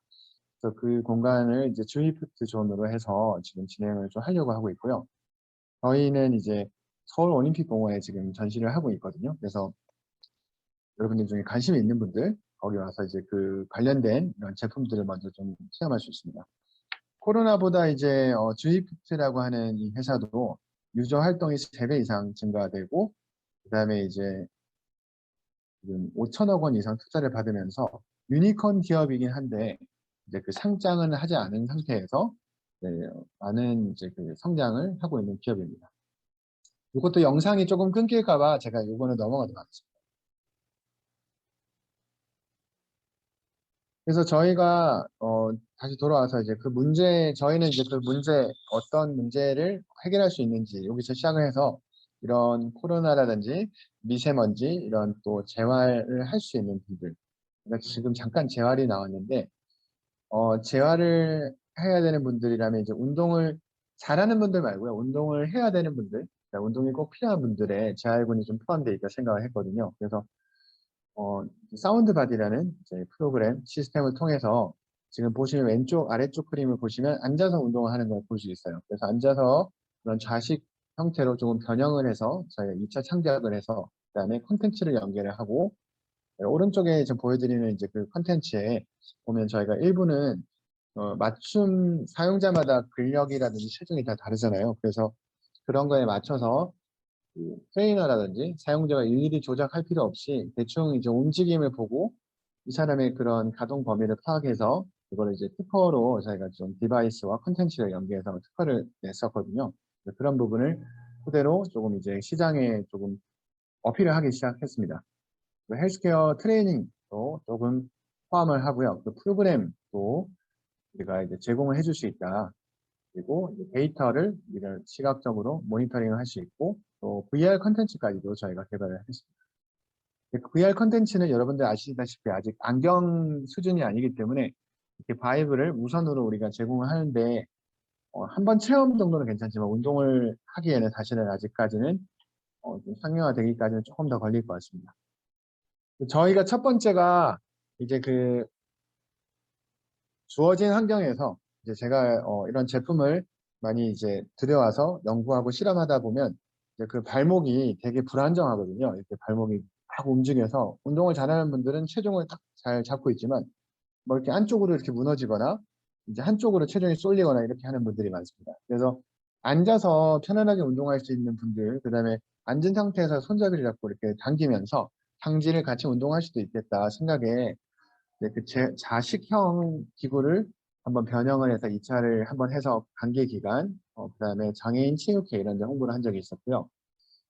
그래서 그 공간을 이제 주이프트 존으로 해서 지금 진행을 좀 하려고 하고 있고요. 저희는 이제 서울올림픽공원에 지금 전시를 하고 있거든요. 그래서 여러분들 중에 관심이 있는 분들 거기 와서 이제 그 관련된 이런 제품들을 먼저 좀 체험할 수 있습니다. 코로나보다 이제 주이프트라고 하는 이 회사도 유저 활동이 3배 이상 증가되고 그다음에 이제 지금 5천억 원 이상 투자를 받으면서 유니콘 기업이긴 한데 이제 그 상장은 하지 않은 상태에서 네, 많은 이제 그 성장을 하고 있는 기업입니다. 이것도 영상이 조금 끊길까 봐 제가 이거는 넘어가도록 하겠습니다. 그래서 저희가 다시 돌아와서 이제 그 문제 저희는 이제 그 문제 어떤 문제를 해결할 수 있는지 여기서 시작을 해서 이런 코로나라든지 미세먼지 이런 또 재활을 할 수 있는 분들 그러니까 지금 잠깐 재활이 나왔는데 재활을 해야 되는 분들이라면 이제 운동을 잘하는 분들 말고요. 운동을 해야 되는 분들, 그러니까 운동이 꼭 필요한 분들의 재활군이 좀 포함되어 있다 생각을 했거든요. 그래서 사운드 바디라는 이제 프로그램 시스템을 통해서 지금 보시면 왼쪽 아래쪽 그림을 보시면 앉아서 운동을 하는 걸 볼 수 있어요. 그래서 앉아서 그런 좌식 형태로 조금 변형을 해서 저희가 2차 창작을 해서 그다음에 콘텐츠를 연결을 하고 오른쪽에 지금 보여드리는 이제 그 콘텐츠에 보면 저희가 일부는 맞춤 사용자마다 근력이라든지 체중이 다 다르잖아요. 그래서 그런 거에 맞춰서 그 트레이너라든지 사용자가 일일이 조작할 필요 없이 대충 이제 움직임을 보고 이 사람의 그런 가동 범위를 파악해서 그거를 이제 특허로 저희가 좀 디바이스와 콘텐츠를 연계해서 특허를 냈었거든요. 그런 부분을 그대로 조금 이제 시장에 조금 어필을 하기 시작했습니다. 헬스케어 트레이닝도 조금 포함을 하고요. 그 프로그램도 우리가 이제 제공을 해줄 수 있다. 그리고 이제 데이터를 이런 시각적으로 모니터링을 할 수 있고 또 VR 컨텐츠까지도 저희가 개발을 했습니다. VR 컨텐츠는 여러분들 아시다시피 아직 안경 수준이 아니기 때문에 이렇게 바이브를 무선으로 우리가 제공을 하는데 한번 체험 정도는 괜찮지만 운동을 하기에는 사실은 아직까지는 좀 상용화되기까지는 조금 더 걸릴 것 같습니다. 저희가 첫 번째가 이제 그 주어진 환경에서 이제 제가 이런 제품을 많이 이제 들여와서 연구하고 실험하다 보면 이제 그 발목이 되게 불안정하거든요. 이렇게 발목이 막 움직여서 운동을 잘하는 분들은 체중을 딱 잘 잡고 있지만 뭐 이렇게 안쪽으로 이렇게 무너지거나 이제 한쪽으로 체중이 쏠리거나 이렇게 하는 분들이 많습니다. 그래서 앉아서 편안하게 운동할 수 있는 분들, 그다음에 앉은 상태에서 손잡이를 잡고 이렇게 당기면서 상지를 같이 운동할 수도 있겠다 생각에 네, 그 자식형 기구를 한번 변형을 해서 2차를 한번 해서 단기 기간, 그다음에 장애인 체육회 이런 데 홍보를 한 적이 있었고요.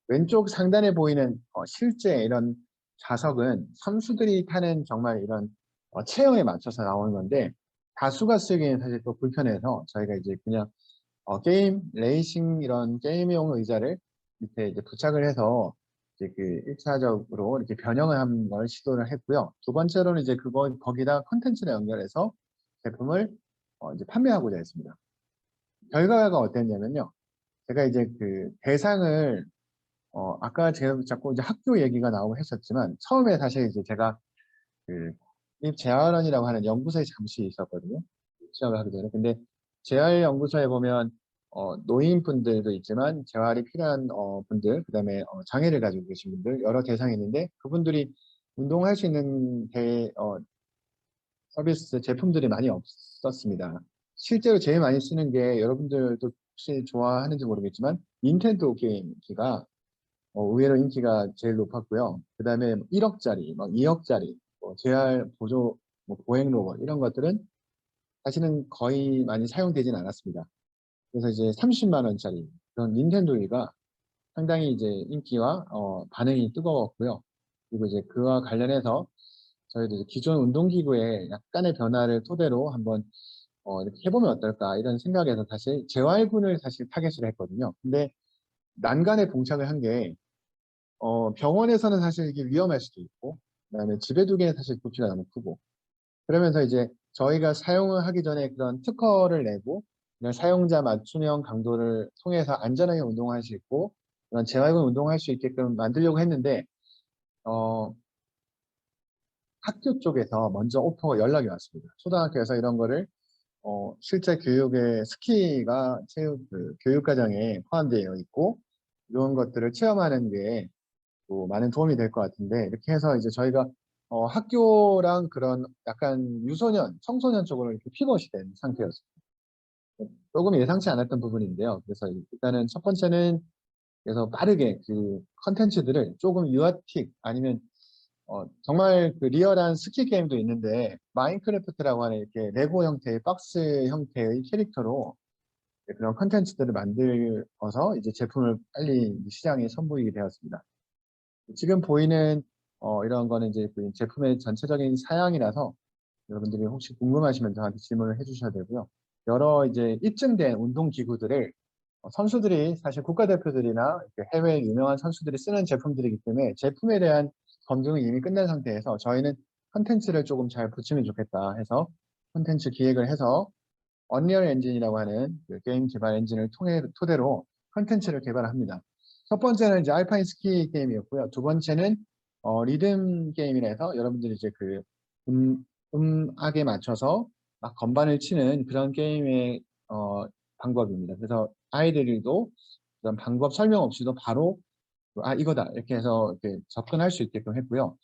왼쪽 상단에 보이는 실제 이런 좌석은 선수들이 타는 정말 이런 체형에 맞춰서 나오는 건데 다수가 쓰기에는 사실 또 불편해서 저희가 이제 그냥 게임, 레이싱 이런 게임용 의자를 밑에 이제 부착을 해서 이제 그 1차적으로 이렇게 변형을 한 걸 시도를 했고요. 두 번째로는 이제 거기다 컨텐츠를 연결해서 제품을 이제 판매하고자 했습니다. 결과가 어땠냐면요. 제가 이제 그 대상을 아까 제가 자꾸 이제 학교 얘기가 나오고 했었지만 처음에 사실 이제 제가 그 재활원이라고 하는 연구소에 잠시 있었거든요. 시작을 하기 전에. 근데 재활연구소에 보면 노인분들도 있지만 재활이 필요한 분들, 그다음에 장애를 가지고 계신 분들 여러 대상이 있는데 그분들이 운동할 수 있는 서비스 제품들이 많이 없었습니다. 실제로 제일 많이 쓰는 게 여러분들도 혹시 좋아하는지 모르겠지만 닌텐도 게임기가 의외로 인기가 제일 높았고요. 그다음에 1억짜리, 막 2억짜리, 재활 보조, 보행 로봇 이런 것들은 사실은 거의 많이 사용되진 않았습니다. 그래서 이제 30만 원짜리 그런 닌텐도 위가 상당히 이제 인기와 반응이 뜨거웠고요. 그리고 이제 그와 관련해서 저희도 이제 기존 운동기구의 약간의 변화를 토대로 한번 이렇게 해보면 어떨까 이런 생각에서 사실 재활군을 사실 타겟으로 했거든요. 근데 난간에 봉착을 한 게 병원에서는 사실 이게 위험할 수도 있고 그다음에 집에 두기에는 사실 부피가 너무 크고 그러면서 이제 저희가 사용을 하기 전에 그런 특허를 내고 그냥 사용자 맞춤형 강도를 통해서 안전하게 운동할 수 있고 그런 재활군 운동할 수 있게끔 만들려고 했는데 어, 학교 쪽에서 먼저 오퍼 연락이 왔습니다. 초등학교에서 이런 거를 실제 교육에 스키가 체육 그 교육과정에 포함되어 있고 이런 것들을 체험하는 게 또 많은 도움이 될 것 같은데 이렇게 해서 이제 저희가 학교랑 그런 약간 유소년, 청소년 쪽으로 이렇게 피벗이 된 상태였습니다. 조금 예상치 않았던 부분인데요. 그래서 일단은 첫 번째는 그래서 빠르게 그 컨텐츠들을 조금 유아틱 아니면 정말 그 리얼한 스키 게임도 있는데 마인크래프트라고 하는 이렇게 레고 형태의 박스 형태의 캐릭터로 그런 컨텐츠들을 만들어서 이제 제품을 빨리 시장에 선보이게 되었습니다. 지금 보이는 이런 거는 이제 그 제품의 전체적인 사양이라서 여러분들이 혹시 궁금하시면 저한테 질문을 해주셔야 되고요. 여러 이제 입증된 운동 기구들을 선수들이 사실 국가대표들이나 해외 유명한 선수들이 쓰는 제품들이기 때문에 제품에 대한 검증은 이미 끝난 상태에서 저희는 컨텐츠를 조금 잘 붙이면 좋겠다 해서 컨텐츠 기획을 해서 언리얼 엔진이라고 하는 그 게임 개발 엔진을 토대로 컨텐츠를 개발합니다. 첫 번째는 이제 알파인 스키 게임이었고요. 두 번째는 리듬 게임이라 해서 여러분들이 이제 그 음악에 맞춰서 막 건반을 치는 그런 게임의 방법입니다. 그래서 아이들도 그런 방법 설명 없이도 바로 이거다 이렇게 해서 이렇게 접근할 수 있게끔 했고요.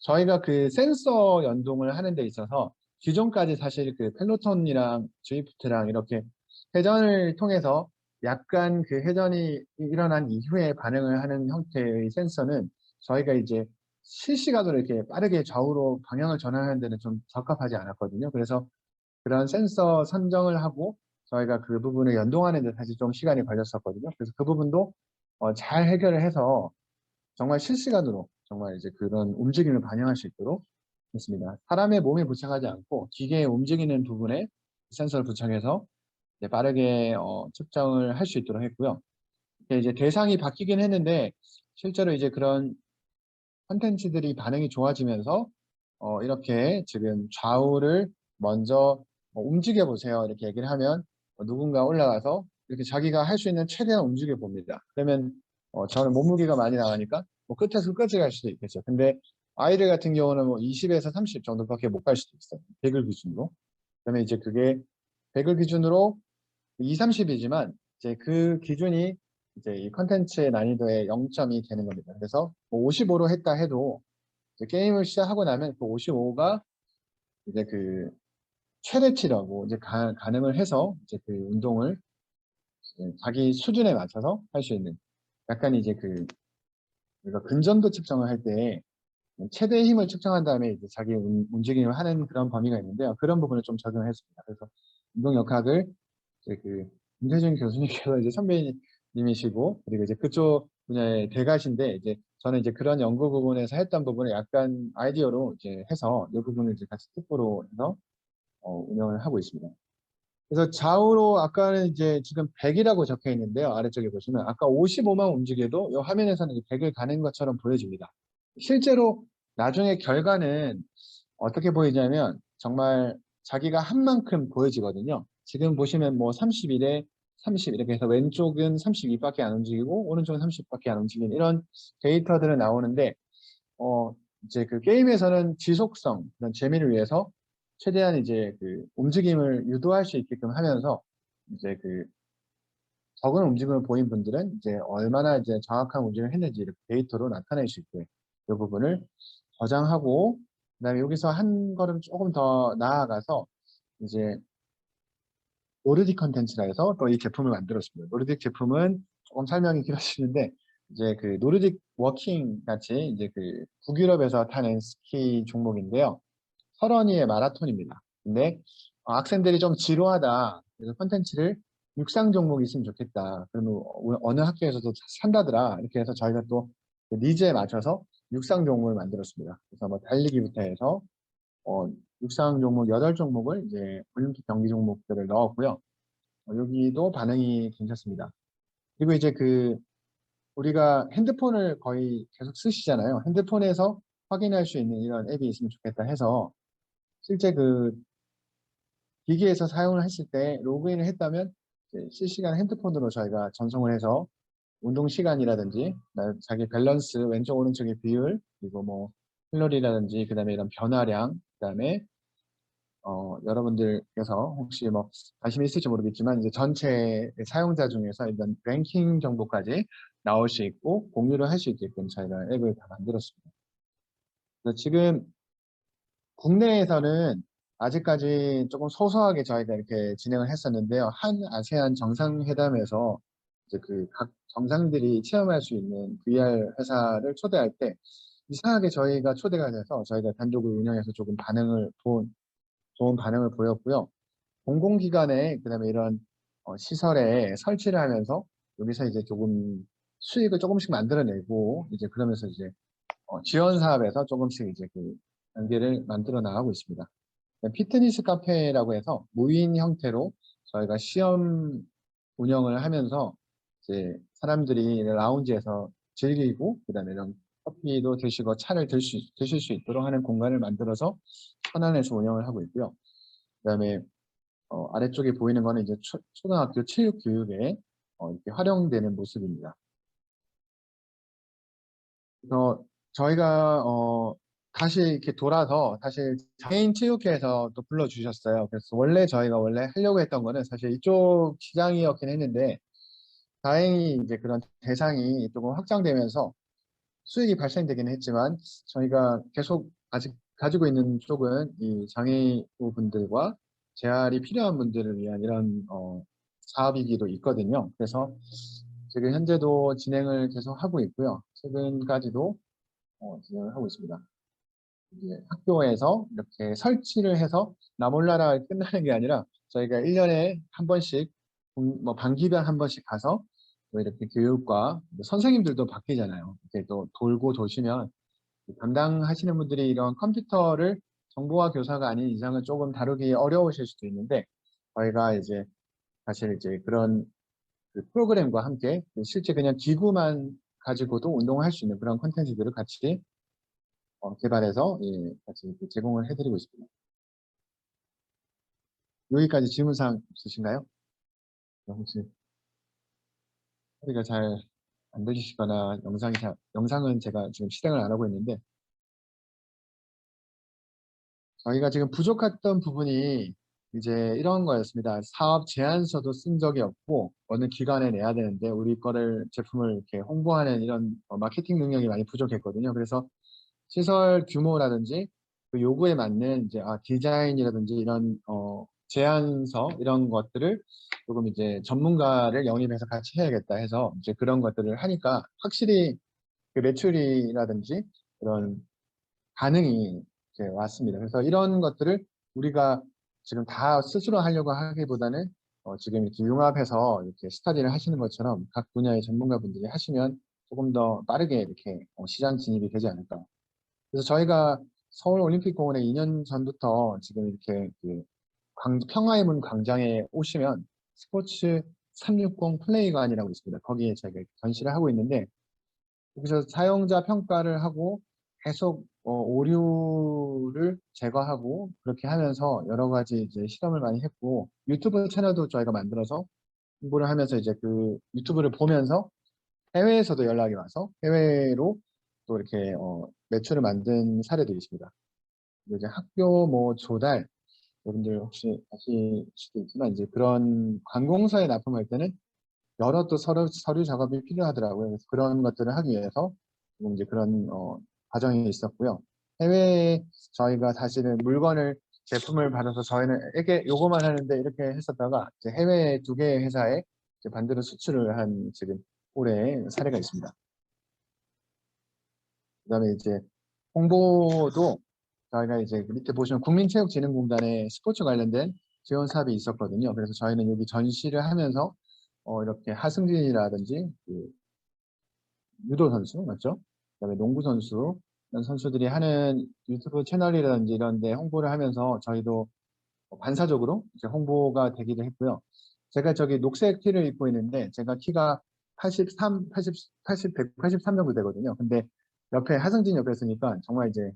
저희가 그 센서 연동을 하는 데 있어서 기존까지 사실 그 펠로톤이랑 주이프트랑 이렇게 회전을 통해서 약간 그 회전이 일어난 이후에 반응을 하는 형태의 센서는 저희가 이제 실시간으로 이렇게 빠르게 좌우로 방향을 전환하는 데는 좀 적합하지 않았거든요. 그래서 그런 센서 선정을 하고 저희가 그 부분을 연동하는 데 사실 좀 시간이 걸렸었거든요. 그래서 그 부분도 잘 해결을 해서 정말 실시간으로 정말 이제 그런 움직임을 반영할 수 있도록 했습니다. 사람의 몸에 부착하지 않고 기계에 움직이는 부분에 센서를 부착해서 이제 빠르게 측정을 할 수 있도록 했고요. 이제 대상이 바뀌긴 했는데 실제로 이제 그런 콘텐츠들이 반응이 좋아지면서 이렇게 지금 좌우를 먼저 움직여 보세요. 이렇게 얘기를 하면 누군가 올라가서 이렇게 자기가 할 수 있는 최대한 움직여 봅니다. 그러면 저는 몸무게가 많이 나가니까 뭐 끝에서 끝까지 갈 수도 있겠죠. 근데 아이들 같은 경우는 뭐 20에서 30 정도밖에 못 갈 수도 있어요. 100을 기준으로. 그러면 이제 그게 100을 기준으로 2, 30이지만 이제 그 기준이 이제 이 컨텐츠의 난이도의 0점이 되는 겁니다. 그래서 뭐 55로 했다 해도 이제 게임을 시작하고 나면 그 55가 이제 그 최대치라고 이제 가능을 해서 이제 그 운동을 이제 자기 수준에 맞춰서 할 수 있는 약간 이제 그 우리가 근점도 측정을 할 때 최대 힘을 측정한 다음에 이제 자기 움직임을 하는 그런 범위가 있는데요. 그런 부분을 좀 적용했습니다. 그래서 운동 역학을 이제 그 김태준 교수님께서 이제 선배님이시고 그리고 이제 그쪽 분야의 대가신데 이제 저는 이제 그런 연구 부분에서 했던 부분을 약간 아이디어로 이제 해서 이 부분을 이제 같이 특보로 해서 운영을 하고 있습니다. 그래서 좌우로 아까는 이제 지금 100이라고 적혀 있는데요. 아래쪽에 보시면 아까 55만 움직여도 이 화면에서는 100을 가는 것처럼 보여집니다. 실제로 나중에 결과는 어떻게 보이냐면 정말 자기가 한 만큼 보여지거든요. 지금 보시면 뭐 31에 30 이렇게 해서 왼쪽은 32밖에 안 움직이고 오른쪽은 30밖에 안 움직이는 이런 데이터들은 나오는데 이제 그 게임에서는 지속성, 그런 재미를 위해서 최대한 이제 그 움직임을 유도할 수 있게끔 하면서 이제 그 적은 움직임을 보인 분들은 이제 얼마나 이제 정확한 움직임을 했는지 이렇게 데이터로 나타낼 수 있게 이 부분을 저장하고 그다음에 여기서 한 걸음 조금 더 나아가서 이제 노르딕 컨텐츠라 해서 또 이 제품을 만들었습니다. 노르딕 제품은 조금 설명이 길어지는데 이제 그 노르딕 워킹 같이 이제 그 북유럽에서 타는 스키 종목인데요. 설원이의 마라톤입니다. 근데 학생들이 좀 지루하다. 그래서 컨텐츠를 육상 종목이 있으면 좋겠다. 그러면 어느 학교에서도 산다더라. 이렇게 해서 저희가 또그 니즈에 맞춰서 육상 종목을 만들었습니다. 그래서 뭐 달리기부터 해서 육상 종목 8종목을 이제 올림픽 경기 종목들을 넣었고요. 여기도 반응이 괜찮습니다. 그리고 이제 그 우리가 핸드폰을 거의 계속 쓰시잖아요. 핸드폰에서 확인할 수 있는 이런 앱이 있으면 좋겠다 해서 실제 그 기기에서 사용을 했을 때 로그인을 했다면 이제 실시간 핸드폰으로 저희가 전송을 해서 운동 시간이라든지 자기 밸런스 왼쪽 오른쪽의 비율 그리고 뭐 칼로리라든지 그다음에 이런 변화량 그다음에 여러분들께서 혹시 뭐 관심이 있을지 모르겠지만 이제 전체 사용자 중에서 이런 랭킹 정보까지 나올 수 있고 공유를 할 수 있게끔 저희가 앱을 다 만들었습니다. 그래서 지금 국내에서는 아직까지 조금 소소하게 저희가 이렇게 진행을 했었는데요. 한 아세안 정상회담에서 이제 그 각 정상들이 체험할 수 있는 VR 회사를 초대할 때 이상하게 저희가 초대가 돼서 저희가 단독을 운영해서 조금 좋은 반응을 보였고요. 공공기관에 그다음에 이런 시설에 설치를 하면서 여기서 이제 조금 수익을 조금씩 만들어내고 이제 그러면서 이제 지원 사업에서 조금씩 이제 그 단계를 만들어 나가고 있습니다. 피트니스 카페라고 해서 무인 형태로 저희가 시험 운영을 하면서 이제 사람들이 라운지에서 즐기고 그다음에 이런 커피도 드시고 차를 드실 수 있도록 하는 공간을 만들어서 천안에서 운영을 하고 있고요. 그다음에 아래쪽에 보이는 거는 이제 초등학교 체육 교육에 이렇게 활용되는 모습입니다. 그래서 저희가 다시 이렇게 돌아서 사실 장애인 체육회에서 또 불러주셨어요. 그래서 저희가 원래 하려고 했던 거는 사실 이쪽 시장이었긴 했는데 다행히 이제 그런 대상이 조금 확장되면서 수익이 발생되긴 했지만 저희가 계속 아직 가지고 있는 쪽은 이 장애인분들과 재활이 필요한 분들을 위한 이런 사업이기도 있거든요. 그래서 지금 현재도 진행을 계속 하고 있고요. 최근까지도 진행을 하고 있습니다. 이제 학교에서 이렇게 설치를 해서 나 몰라라 끝나는 게 아니라 저희가 1년에 한 번씩 뭐 반기별 한 번씩 가서 또 이렇게 교육과 선생님들도 바뀌잖아요. 이렇게 또 돌고 도시면 담당하시는 분들이 이런 컴퓨터를 정보화 교사가 아닌 이상은 조금 다루기 어려우실 수도 있는데 저희가 이제 사실 이제 그런 그 프로그램과 함께 실제 그냥 기구만 가지고도 운동을 할 수 있는 그런 콘텐츠들을 같이 개발해서 같이 이렇게 제공을 해드리고 있습니다. 여기까지 질문사항 있으신가요? 혹시 소리가 잘 안 들리시거나 영상은 제가 지금 실행을 안 하고 있는데 저희가 지금 부족했던 부분이 이제 이런 거였습니다. 사업 제안서도 쓴 적이 없고 어느 기관에 내야 되는데 우리 거를 제품을 이렇게 홍보하는 이런 마케팅 능력이 많이 부족했거든요. 그래서 시설 규모라든지 그 요구에 맞는 이제 디자인이라든지 이런 제안서 이런 것들을 조금 이제 전문가를 영입해서 같이 해야겠다 해서 이제 그런 것들을 하니까 확실히 그 매출이라든지 그런 반응이 이제 왔습니다. 그래서 이런 것들을 우리가 지금 다 스스로 하려고 하기보다는 지금 이렇게 융합해서 이렇게 스터디를 하시는 것처럼 각 분야의 전문가분들이 하시면 조금 더 빠르게 이렇게 시장 진입이 되지 않을까. 그래서 저희가 서울올림픽공원에 2년 전부터 지금 이렇게 그 평화의 문 광장에 오시면 스포츠 360 플레이관이라고 있습니다. 거기에 저희가 전시를 하고 있는데 여기서 사용자 평가를 하고 계속 오류를 제거하고 그렇게 하면서 여러 가지 이제 실험을 많이 했고 유튜브 채널도 저희가 만들어서 홍보를 하면서 이제 그 유튜브를 보면서 해외에서도 연락이 와서 해외로 또 이렇게 매출을 만든 사례도 있습니다. 그리고 이제 학교 뭐 조달 여러분들 혹시 아실 수도 있지만 이제 그런 관공서에 납품할 때는 여러 또 서류 작업이 필요하더라고요. 그래서 그런 것들을 하기 위해서 지금 이제 그런 과정이 있었고요. 해외에 저희가 사실은 물건을 제품을 받아서 저희는 이게 요거만 하는데 이렇게 했었다가 이제 해외 2개의 회사에 이제 반대로 수출을 한 지금 올해 사례가 있습니다. 그다음에 이제 홍보도 저희가 이제 그 밑에 보시면 국민체육진흥공단에 스포츠 관련된 지원 사업이 있었거든요. 그래서 저희는 여기 전시를 하면서 이렇게 하승진이라든지 그 유도 선수 맞죠? 그다음에 농구 선수 이런 선수들이 하는 유튜브 채널이라든지 이런 데 홍보를 하면서 저희도 반사적으로 이제 홍보가 되기도 했고요. 제가 저기 녹색 티를 입고 있는데 제가 키가 83, 80, 183 정도 되거든요. 근데 옆에 하승진 옆에 있으니까 정말 이제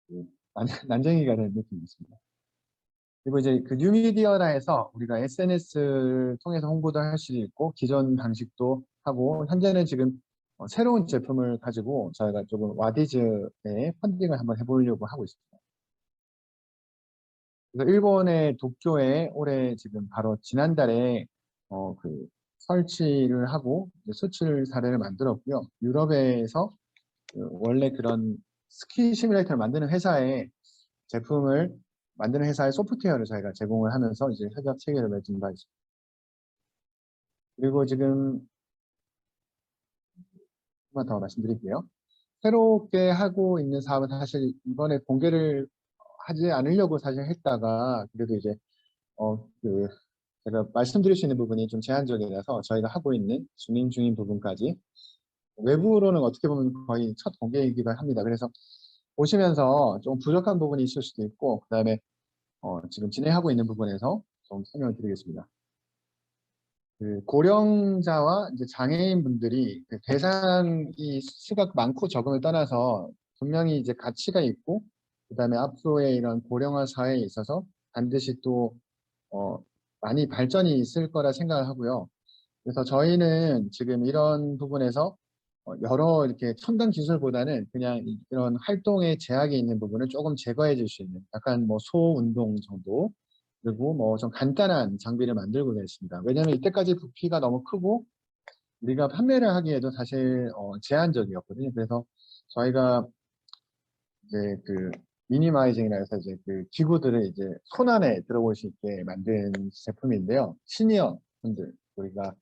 그 난쟁이가 된 느낌이 있습니다. 그리고 이제 그 뉴미디어라 해서 우리가 SNS를 통해서 홍보도 할 수 있고 기존 방식도 하고 현재는 지금 새로운 제품을 가지고 저희가 조금 와디즈에 펀딩을 한번 해보려고 하고 있습니다. 그래서 일본의 도쿄에 올해 지금 바로 지난달에 그 설치를 하고 수출 사례를 만들었고요. 유럽에서 원래 그런 스키 시뮬레이터를 만드는 회사에 제품을 만드는 회사의 소프트웨어를 저희가 제공을 하면서 이제 협약 체계를 맺은 바 있습니다. 그리고 지금 한번 더 말씀드릴게요. 새롭게 하고 있는 사업은 사실 이번에 공개를 하지 않으려고 사실 했다가 그래도 이제 그 제가 말씀드릴 수 있는 부분이 좀 제한적이라서 저희가 하고 있는 진행 중인 부분까지 외부로는 어떻게 보면 거의 첫 공개이기도 합니다. 그래서 보시면서 좀 부족한 부분이 있을 수도 있고 그다음에 지금 진행하고 있는 부분에서 좀 설명을 드리겠습니다. 그 고령자와 이제 장애인분들이 그 대상이 수가 많고 적음을 떠나서 분명히 이제 가치가 있고 그다음에 앞으로의 이런 고령화 사회에 있어서 반드시 또 어, 많이 발전이 있을 거라 생각을 하고요. 그래서 저희는 지금 이런 부분에서 여러 이렇게 첨단 기술보다는 그냥 이런 활동에 제약이 있는 부분을 조금 제거해 줄 수 있는 약간 뭐 소운동 정도 그리고 뭐 좀 간단한 장비를 만들고 있습니다. 왜냐하면 이때까지 부피가 너무 크고 우리가 판매를 하기에도 사실 제한적이었거든요. 그래서 저희가 이제 그 미니마이징이라 해서 이제 그 기구들을 이제 손 안에 들어볼 수 있게 만든 제품인데요. 시니어 분들 우리가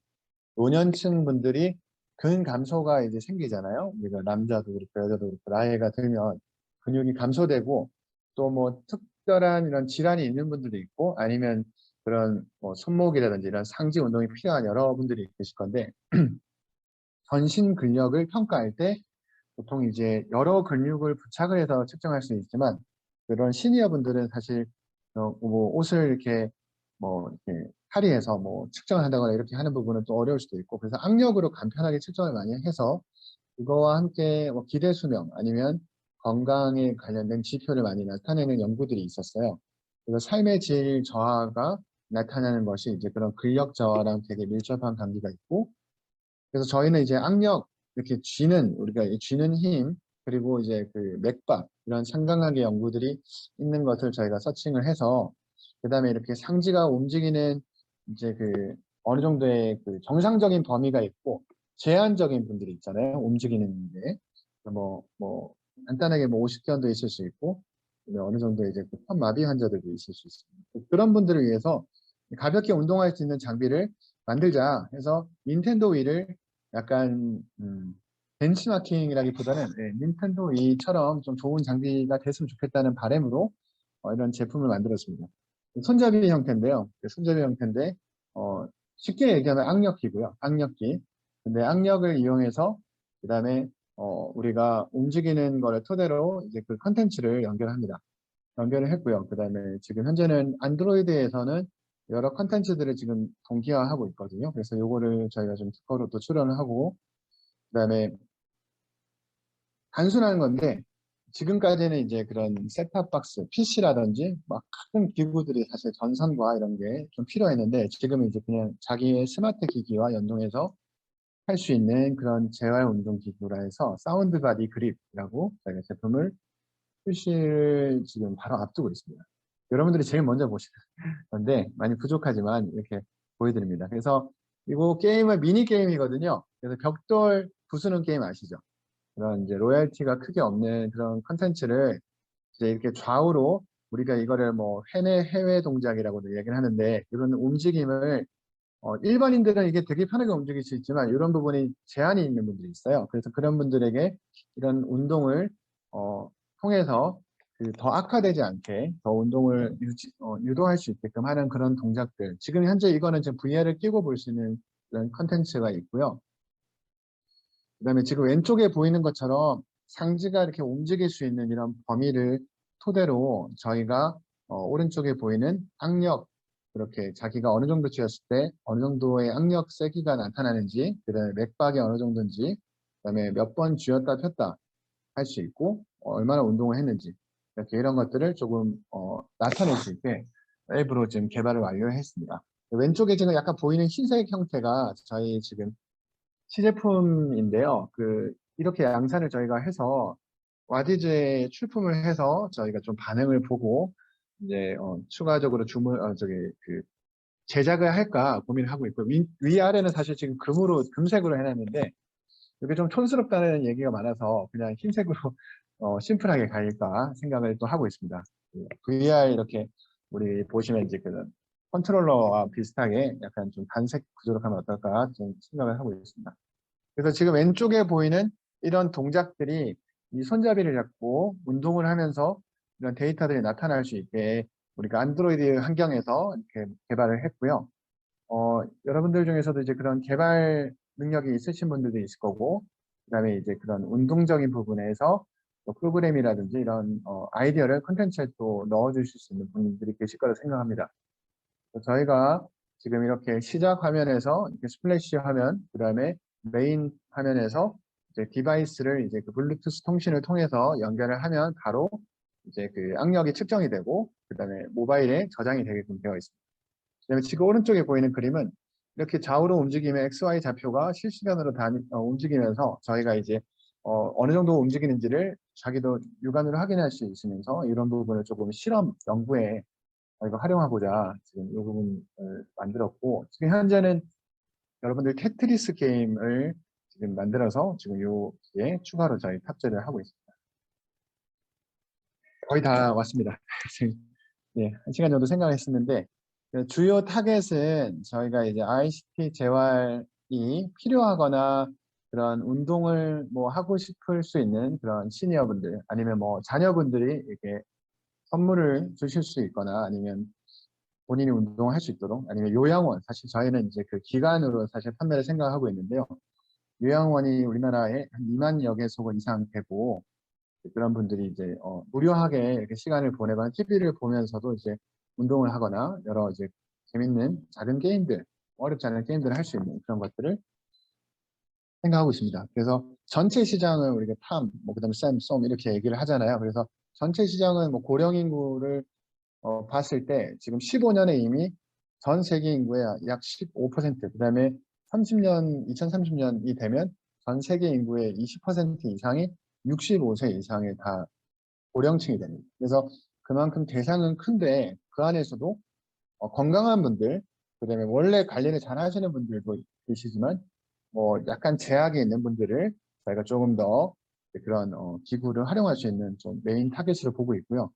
노년층 분들이 근감소가 이제 생기잖아요. 우리가 남자도 그렇고 여자도 그렇고 나이가 들면 근육이 감소되고 또 뭐 특별한 이런 질환이 있는 분들도 있고 아니면 그런 뭐 손목이라든지 이런 상지 운동이 필요한 여러분들이 계실 건데 전신 근력을 평가할 때 보통 이제 여러 근육을 부착을 해서 측정할 수 있지만 그런 시니어 분들은 사실 뭐 옷을 이렇게 뭐 이렇게 탈의해서 뭐 측정을 한다거나 이렇게 하는 부분은 또 어려울 수도 있고 그래서 악력으로 간편하게 측정을 많이 해서 그거와 함께 뭐 기대 수명 아니면 건강에 관련된 지표를 많이 나타내는 연구들이 있었어요. 그래서 삶의 질 저하가 나타나는 것이 이제 그런 근력 저하랑 되게 밀접한 관계가 있고, 그래서 저희는 이제 악력, 이렇게 쥐는, 우리가 이 쥐는 힘, 그리고 이제 그 맥박, 이런 상강하게 연구들이 있는 것을 저희가 서칭을 해서, 그 다음에 이렇게 상지가 움직이는 이제 그 어느 정도의 그 정상적인 범위가 있고, 제한적인 분들이 있잖아요. 움직이는 게. 뭐, 간단하게 뭐 50견도 있을 수 있고, 어느 정도 이제 그 편마비 환자들도 있을 수 있습니다. 그런 분들을 위해서 가볍게 운동할 수 있는 장비를 만들자 해서 닌텐도 위를 약간 벤치마킹이라기보다는 닌텐도 위처럼 좀 좋은 장비가 됐으면 좋겠다는 바람으로 이런 제품을 만들었습니다. 손잡이 형태인데요. 손잡이 형태인데 어, 쉽게 얘기하면 악력기고요. 악력기. 근데 악력을 이용해서 그다음에 우리가 움직이는 거를 토대로 이제 그 컨텐츠를 연결합니다. 연결을 했고요. 그다음에 지금 현재는 안드로이드에서는 여러 컨텐츠들을 지금 동기화하고 있거든요. 그래서 요거를 저희가 좀 특허로 또 출원을 하고, 그다음에 단순한 건데 지금까지는 이제 그런 셋탑박스, PC라든지 막 큰 기구들이 사실 전선과 이런 게 좀 필요했는데 지금은 이제 그냥 자기의 스마트 기기와 연동해서 할 수 있는 그런 재활 운동 기구라 해서 사운드 바디 그립이라고 저희가 제품을 출시를 지금 바로 앞두고 있습니다. 여러분들이 제일 먼저 보시는 건데 많이 부족하지만 이렇게 보여드립니다. 그래서 이거 게임은 미니 게임이거든요. 그래서 벽돌 부수는 게임 아시죠? 그런 이제 로열티가 크게 없는 그런 컨텐츠를 이제 이렇게 좌우로 우리가 이거를 뭐 해외 동작이라고도 얘기를 하는데 이런 움직임을 일반인들은 이게 되게 편하게 움직일 수 있지만 이런 부분이 제한이 있는 분들이 있어요. 그래서 그런 분들에게 이런 운동을 통해서 그더 악화되지 않게 더 운동을 유도할 수 있게끔 하는 그런 동작들. 지금 현재 이거는 지금 VR을 끼고 볼 수 있는 그런 컨텐츠가 있고요. 그다음에 지금 왼쪽에 보이는 것처럼 상지가 이렇게 움직일 수 있는 이런 범위를 토대로 저희가 오른쪽에 보이는 악력, 그렇게 자기가 어느 정도 쥐었을 때 어느 정도의 악력 세기가 나타나는지, 그다음에 맥박이 어느 정도인지, 그다음에 몇 번 쥐었다 폈다 할 수 있고 얼마나 운동을 했는지 이렇게 이런 것들을 조금 나타낼 수 있게 앱으로 지금 개발을 완료했습니다. 왼쪽에 지금 약간 보이는 흰색 형태가 저희 지금 시제품인데요. 이렇게 양산을 저희가 해서 와디즈에 출품을 해서 저희가 좀 반응을 보고 이제 추가적으로 제작을 할까 고민을 하고 있고 위아래는 사실 지금 금색으로 해놨는데 이게 좀 촌스럽다는 얘기가 많아서 그냥 흰색으로 심플하게 갈까 생각을 또 하고 있습니다. VR 이렇게 우리 보시면 이제 그런 컨트롤러와 비슷하게 약간 좀 단색 구조로 하면 어떨까 좀 생각을 하고 있습니다. 그래서 지금 왼쪽에 보이는 이런 동작들이 이 손잡이를 잡고 운동을 하면서 이런 데이터들이 나타날 수 있게 우리가 안드로이드 환경에서 이렇게 개발을 했고요. 여러분들 중에서도 이제 그런 개발 능력이 있으신 분들도 있을 거고, 그다음에 이제 그런 운동적인 부분에서 또 프로그램이라든지 이런 아이디어를 컨텐츠에 또 넣어주실 수 있는 분들이 계실 거라 생각합니다. 저희가 지금 이렇게 시작 화면에서 이렇게 스플래시 화면, 그다음에 메인 화면에서 이제 디바이스를 이제 그 블루투스 통신을 통해서 연결을 하면 바로 이제 그 악력이 측정이 되고, 그다음에 모바일에 저장이 되게끔 되어 있습니다. 그다음에 지금 오른쪽에 보이는 그림은 이렇게 좌우로 움직이면 XY 좌표가 실시간으로 움직이면서 저희가 이제 어느 정도 움직이는지를 자기도 육안으로 확인할 수 있으면서 이런 부분을 조금 실험 연구에 저희가 활용하고자 지금 이 부분을 만들었고, 지금 현재는 여러분들 테트리스 게임을 지금 만들어서 지금 여기에 추가로 저희 탑재를 하고 있습니다. 거의 다 왔습니다. 지금 네, 1시간 정도 생각했었는데 주요 타겟은 저희가 이제 ICT 재활이 필요하거나 그런 운동을 뭐 하고 싶을 수 있는 그런 시니어분들 아니면 뭐 자녀분들이 이렇게 선물을 주실 수 있거나 아니면 본인이 운동을 할 수 있도록 아니면 요양원, 사실 저희는 이제 그 기관으로 사실 판매를 생각하고 있는데요. 요양원이 우리나라에 한 2만여 개소 이상 되고 그런 분들이 이제 무료하게 이렇게 시간을 보내거나 TV를 보면서도 이제 운동을 하거나 여러 이제 재밌는 작은 게임들, 어렵지 않은 게임들을 할 수 있는 그런 것들을 생각하고 있습니다. 그래서 전체 시장은 우리가 팜, 뭐 그다음에 샘, 쏨 이렇게 얘기를 하잖아요. 그래서 전체 시장은 뭐 고령 인구를 봤을 때 지금 15년에 이미 전 세계 인구의 약 15%, 그다음에 30년, 2030년이 되면 전 세계 인구의 20% 이상이 65세 이상의 다 고령층이 됩니다. 그래서 그만큼 대상은 큰데 그 안에서도 건강한 분들, 그다음에 원래 관리를 잘 하시는 분들도 계시지만 뭐 약간 제약이 있는 분들을 저희가 조금 더 그런 기구를 활용할 수 있는 좀 메인 타겟으로 보고 있고요.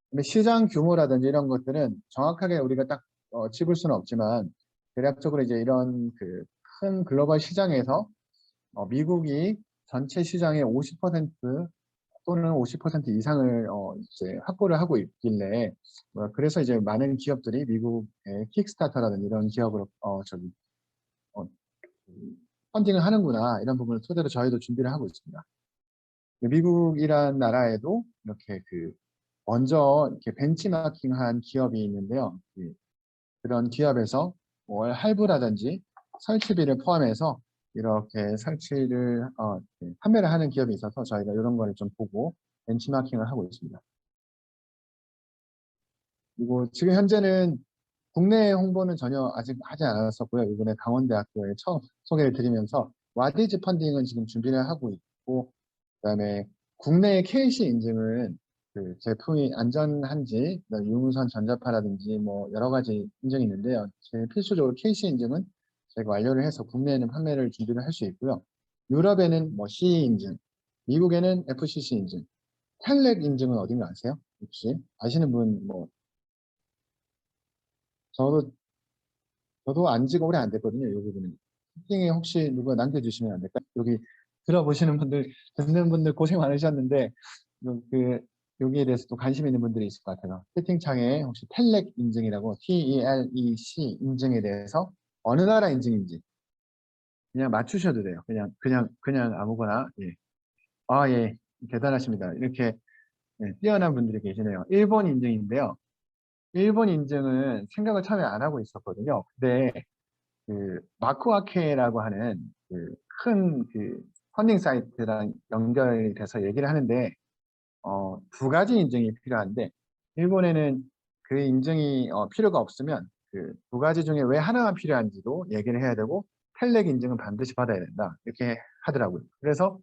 근데 시장 규모라든지 이런 것들은 정확하게 우리가 딱 짚을 수는 없지만 대략적으로 이제 이런 그 큰 글로벌 시장에서 미국이 전체 시장의 50% 또는 50% 이상을 이제 확보를 하고 있길래 그래서 이제 많은 기업들이 미국의 킥스타터라든지 이런 기업으로 어, 펀딩을 하는구나 이런 부분을 토대로 저희도 준비를 하고 있습니다. 미국이란 나라에도 이렇게 그 먼저 이렇게 벤치마킹한 기업이 있는데요. 그런 기업에서 월 할부라든지 설치비를 포함해서 이렇게 설치를 판매를 하는 기업이 있어서 저희가 이런 거를 좀 보고 벤치마킹을 하고 있습니다. 그리고 지금 현재는 국내 홍보는 전혀 아직 하지 않았었고요. 이번에 강원대학교에 처음 소개를 드리면서 와디즈 펀딩은 지금 준비를 하고 있고, 그다음에 국내 KC 인증은 그 제품이 안전한지, 유무선 전자파라든지 뭐 여러 가지 인증이 있는데요. 제일 필수적으로 KC 인증은 저희가 완료를 해서 국내에는 판매를 준비를 할 수 있고요. 유럽에는 뭐 CE 인증, 미국에는 FCC 인증, 텔렉 인증은 어딘가 아세요? 혹시 아시는 분뭐 저도 저도 안 지가 오래 안 됐거든요. 이 부분은. 채팅에 혹시 누가 남겨주시면 안 될까요? 여기 들어보시는 분들, 듣는 분들 고생 많으셨는데, 그, 여기에 대해서 또 관심 있는 분들이 있을 것 같아요. 채팅창에 혹시 텔렉 인증이라고, TELEC 인증에 대해서 어느 나라 인증인지 그냥 맞추셔도 돼요. 그냥 아무거나. 예. 아, 예. 대단하십니다. 이렇게 뛰어난 분들이 계시네요. 일본 인증인데요. 일본 인증은 생각을 처음에 안 하고 있었거든요. 근데 그 마크와케라고 하는 그 큰 그 펀딩 사이트랑 연결이 돼서 얘기를 하는데 두 가지 인증이 필요한데 일본에는 그 인증이 필요가 없으면 그 두 가지 중에 왜 하나만 필요한지도 얘기를 해야 되고 텔렉 인증은 반드시 받아야 된다 이렇게 하더라고요. 그래서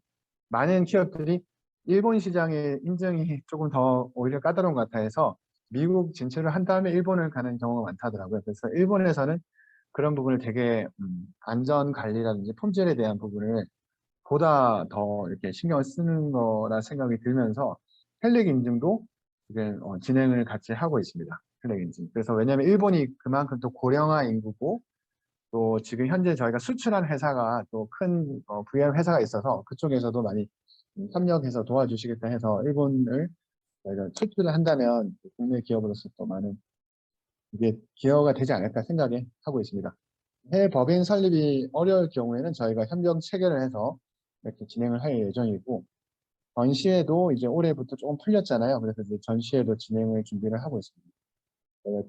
많은 기업들이 일본 시장의 인증이 조금 더 오히려 까다로운 것 같아서 미국 진출을 한 다음에 일본을 가는 경우가 많다더라고요. 그래서 일본에서는 그런 부분을 되게 안전 관리라든지 품질에 대한 부분을 보다 더 이렇게 신경을 쓰는 거라 생각이 들면서 헬릭 인증도 지금 진행을 같이 하고 있습니다. 헬릭 인증. 그래서 왜냐하면 일본이 그만큼 또 고령화 인구고 또 지금 현재 저희가 수출한 회사가 또 큰 VM 회사가 있어서 그쪽에서도 많이 협력해서 도와주시겠다 해서 일본을 저희가 수출을 한다면 국내 기업으로서 또 많은 이게 기여가 되지 않을까 생각에 하고 있습니다. 해외 법인 설립이 어려울 경우에는 저희가 협력 체결을 해서 이렇게 진행을 할 예정이고 전시회도 이제 올해부터 조금 풀렸잖아요. 그래서 이제 전시회도 진행을 준비를 하고 있습니다.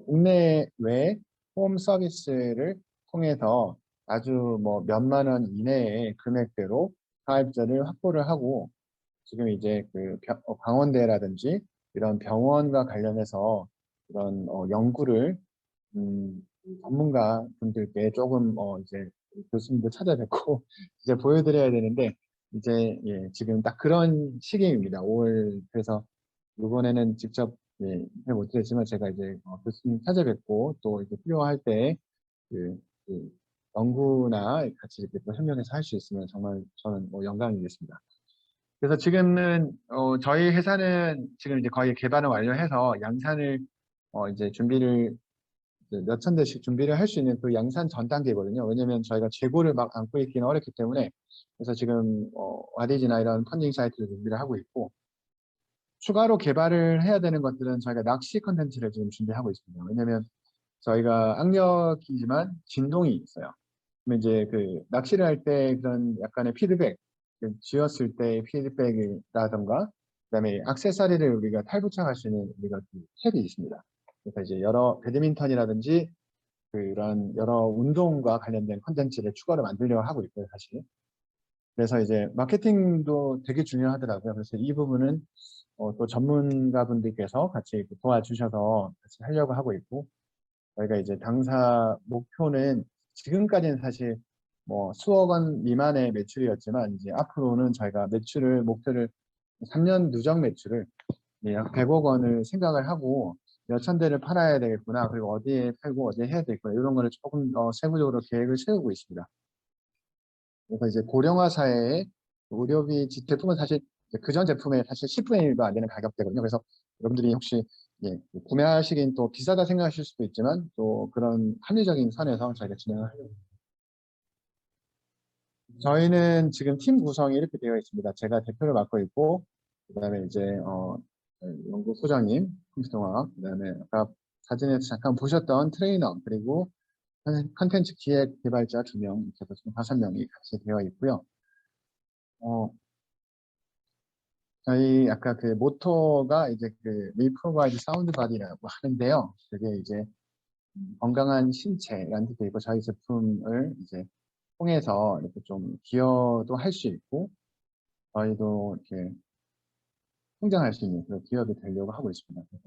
국내외 홈 서비스를 통해서 아주 뭐 몇만 원 이내의 금액대로 가입자를 확보를 하고 지금 이제 그 강원대라든지 이런 병원과 관련해서 이런 연구를 전문가 분들께 조금 이제 교수님도 찾아뵙고 이제 보여드려야 되는데 이제 예, 지금 딱 그런 시기입니다. 5월 그래서 이번에는 직접 예, 해못 드렸지만 제가 이제 교수님 찾아뵙고 또 이제 필요할 때 그 연구나 같이 이렇게 또 협력해서 할 수 있으면 정말 저는 뭐 영광이겠습니다. 그래서 지금은 저희 회사는 지금 이제 거의 개발을 완료해서 양산을 이제 준비를 이제 몇천 대씩 준비를 할 수 있는 그 양산 전 단계거든요. 왜냐면 저희가 재고를 막 안고 있기는 어렵기 때문에 그래서 지금 와디지나 이런 펀딩 사이트를 준비를 하고 있고 추가로 개발을 해야 되는 것들은 저희가 낚시 컨텐츠를 지금 준비하고 있습니다. 왜냐면 저희가 악력이지만 진동이 있어요. 그러면 이제 그 낚시를 할 때 그런 약간의 피드백, 그 쥐었을 때의 피드백이라던가, 그다음에 액세서리를 우리가 탈부착할 수 있는 우리가 그 탭이 있습니다. 그래서 이제 여러 배드민턴이라든지 그런 여러 운동과 관련된 콘텐츠를 추가로 만들려고 하고 있고요, 사실. 그래서 이제 마케팅도 되게 중요하더라고요. 그래서 이 부분은 또 전문가분들께서 같이 도와주셔서 같이 하려고 하고 있고, 저희가 이제 당사 목표는 지금까지는 사실 뭐 수억 원 미만의 매출이었지만, 이제 앞으로는 저희가 매출을 목표를 3년 누적 매출을 약 100억 원을 생각을 하고 몇천 대를 팔아야 되겠구나. 그리고 어디에 팔고 어디에 해야 되겠구나. 이런 거를 조금 더 세부적으로 계획을 세우고 있습니다. 그래서 이제 고령화 사회에 의료비 제품은 사실 그전 제품의 사실 10분의 1도 안 되는 가격대거든요. 그래서 여러분들이 혹시 구매하시긴 또 비싸다 생각하실 수도 있지만, 또 그런 합리적인 선에서 저희가 진행을 하려고. 저희는 지금 팀 구성이 이렇게 되어 있습니다. 제가 대표를 맡고 있고, 그다음에 이제 연구소장님 컴퓨터공학, 그다음에 아까 사진에서 잠깐 보셨던 트레이너, 그리고 컨텐츠 기획 개발자 2명, 이렇게 해서 총 5명이 같이 되어 있고요. 어, 저희 아까 그 모토가 이제 그 We Provide Sound Body라고 하는데요. 그게 이제 건강한 신체라는 뜻도 있고, 저희 제품을 이제 통해서 이렇게 좀 기여도 할 수 있고, 저희도 이렇게 성장할 수 있는 그런 기업이 되려고 하고 있습니다. 그래서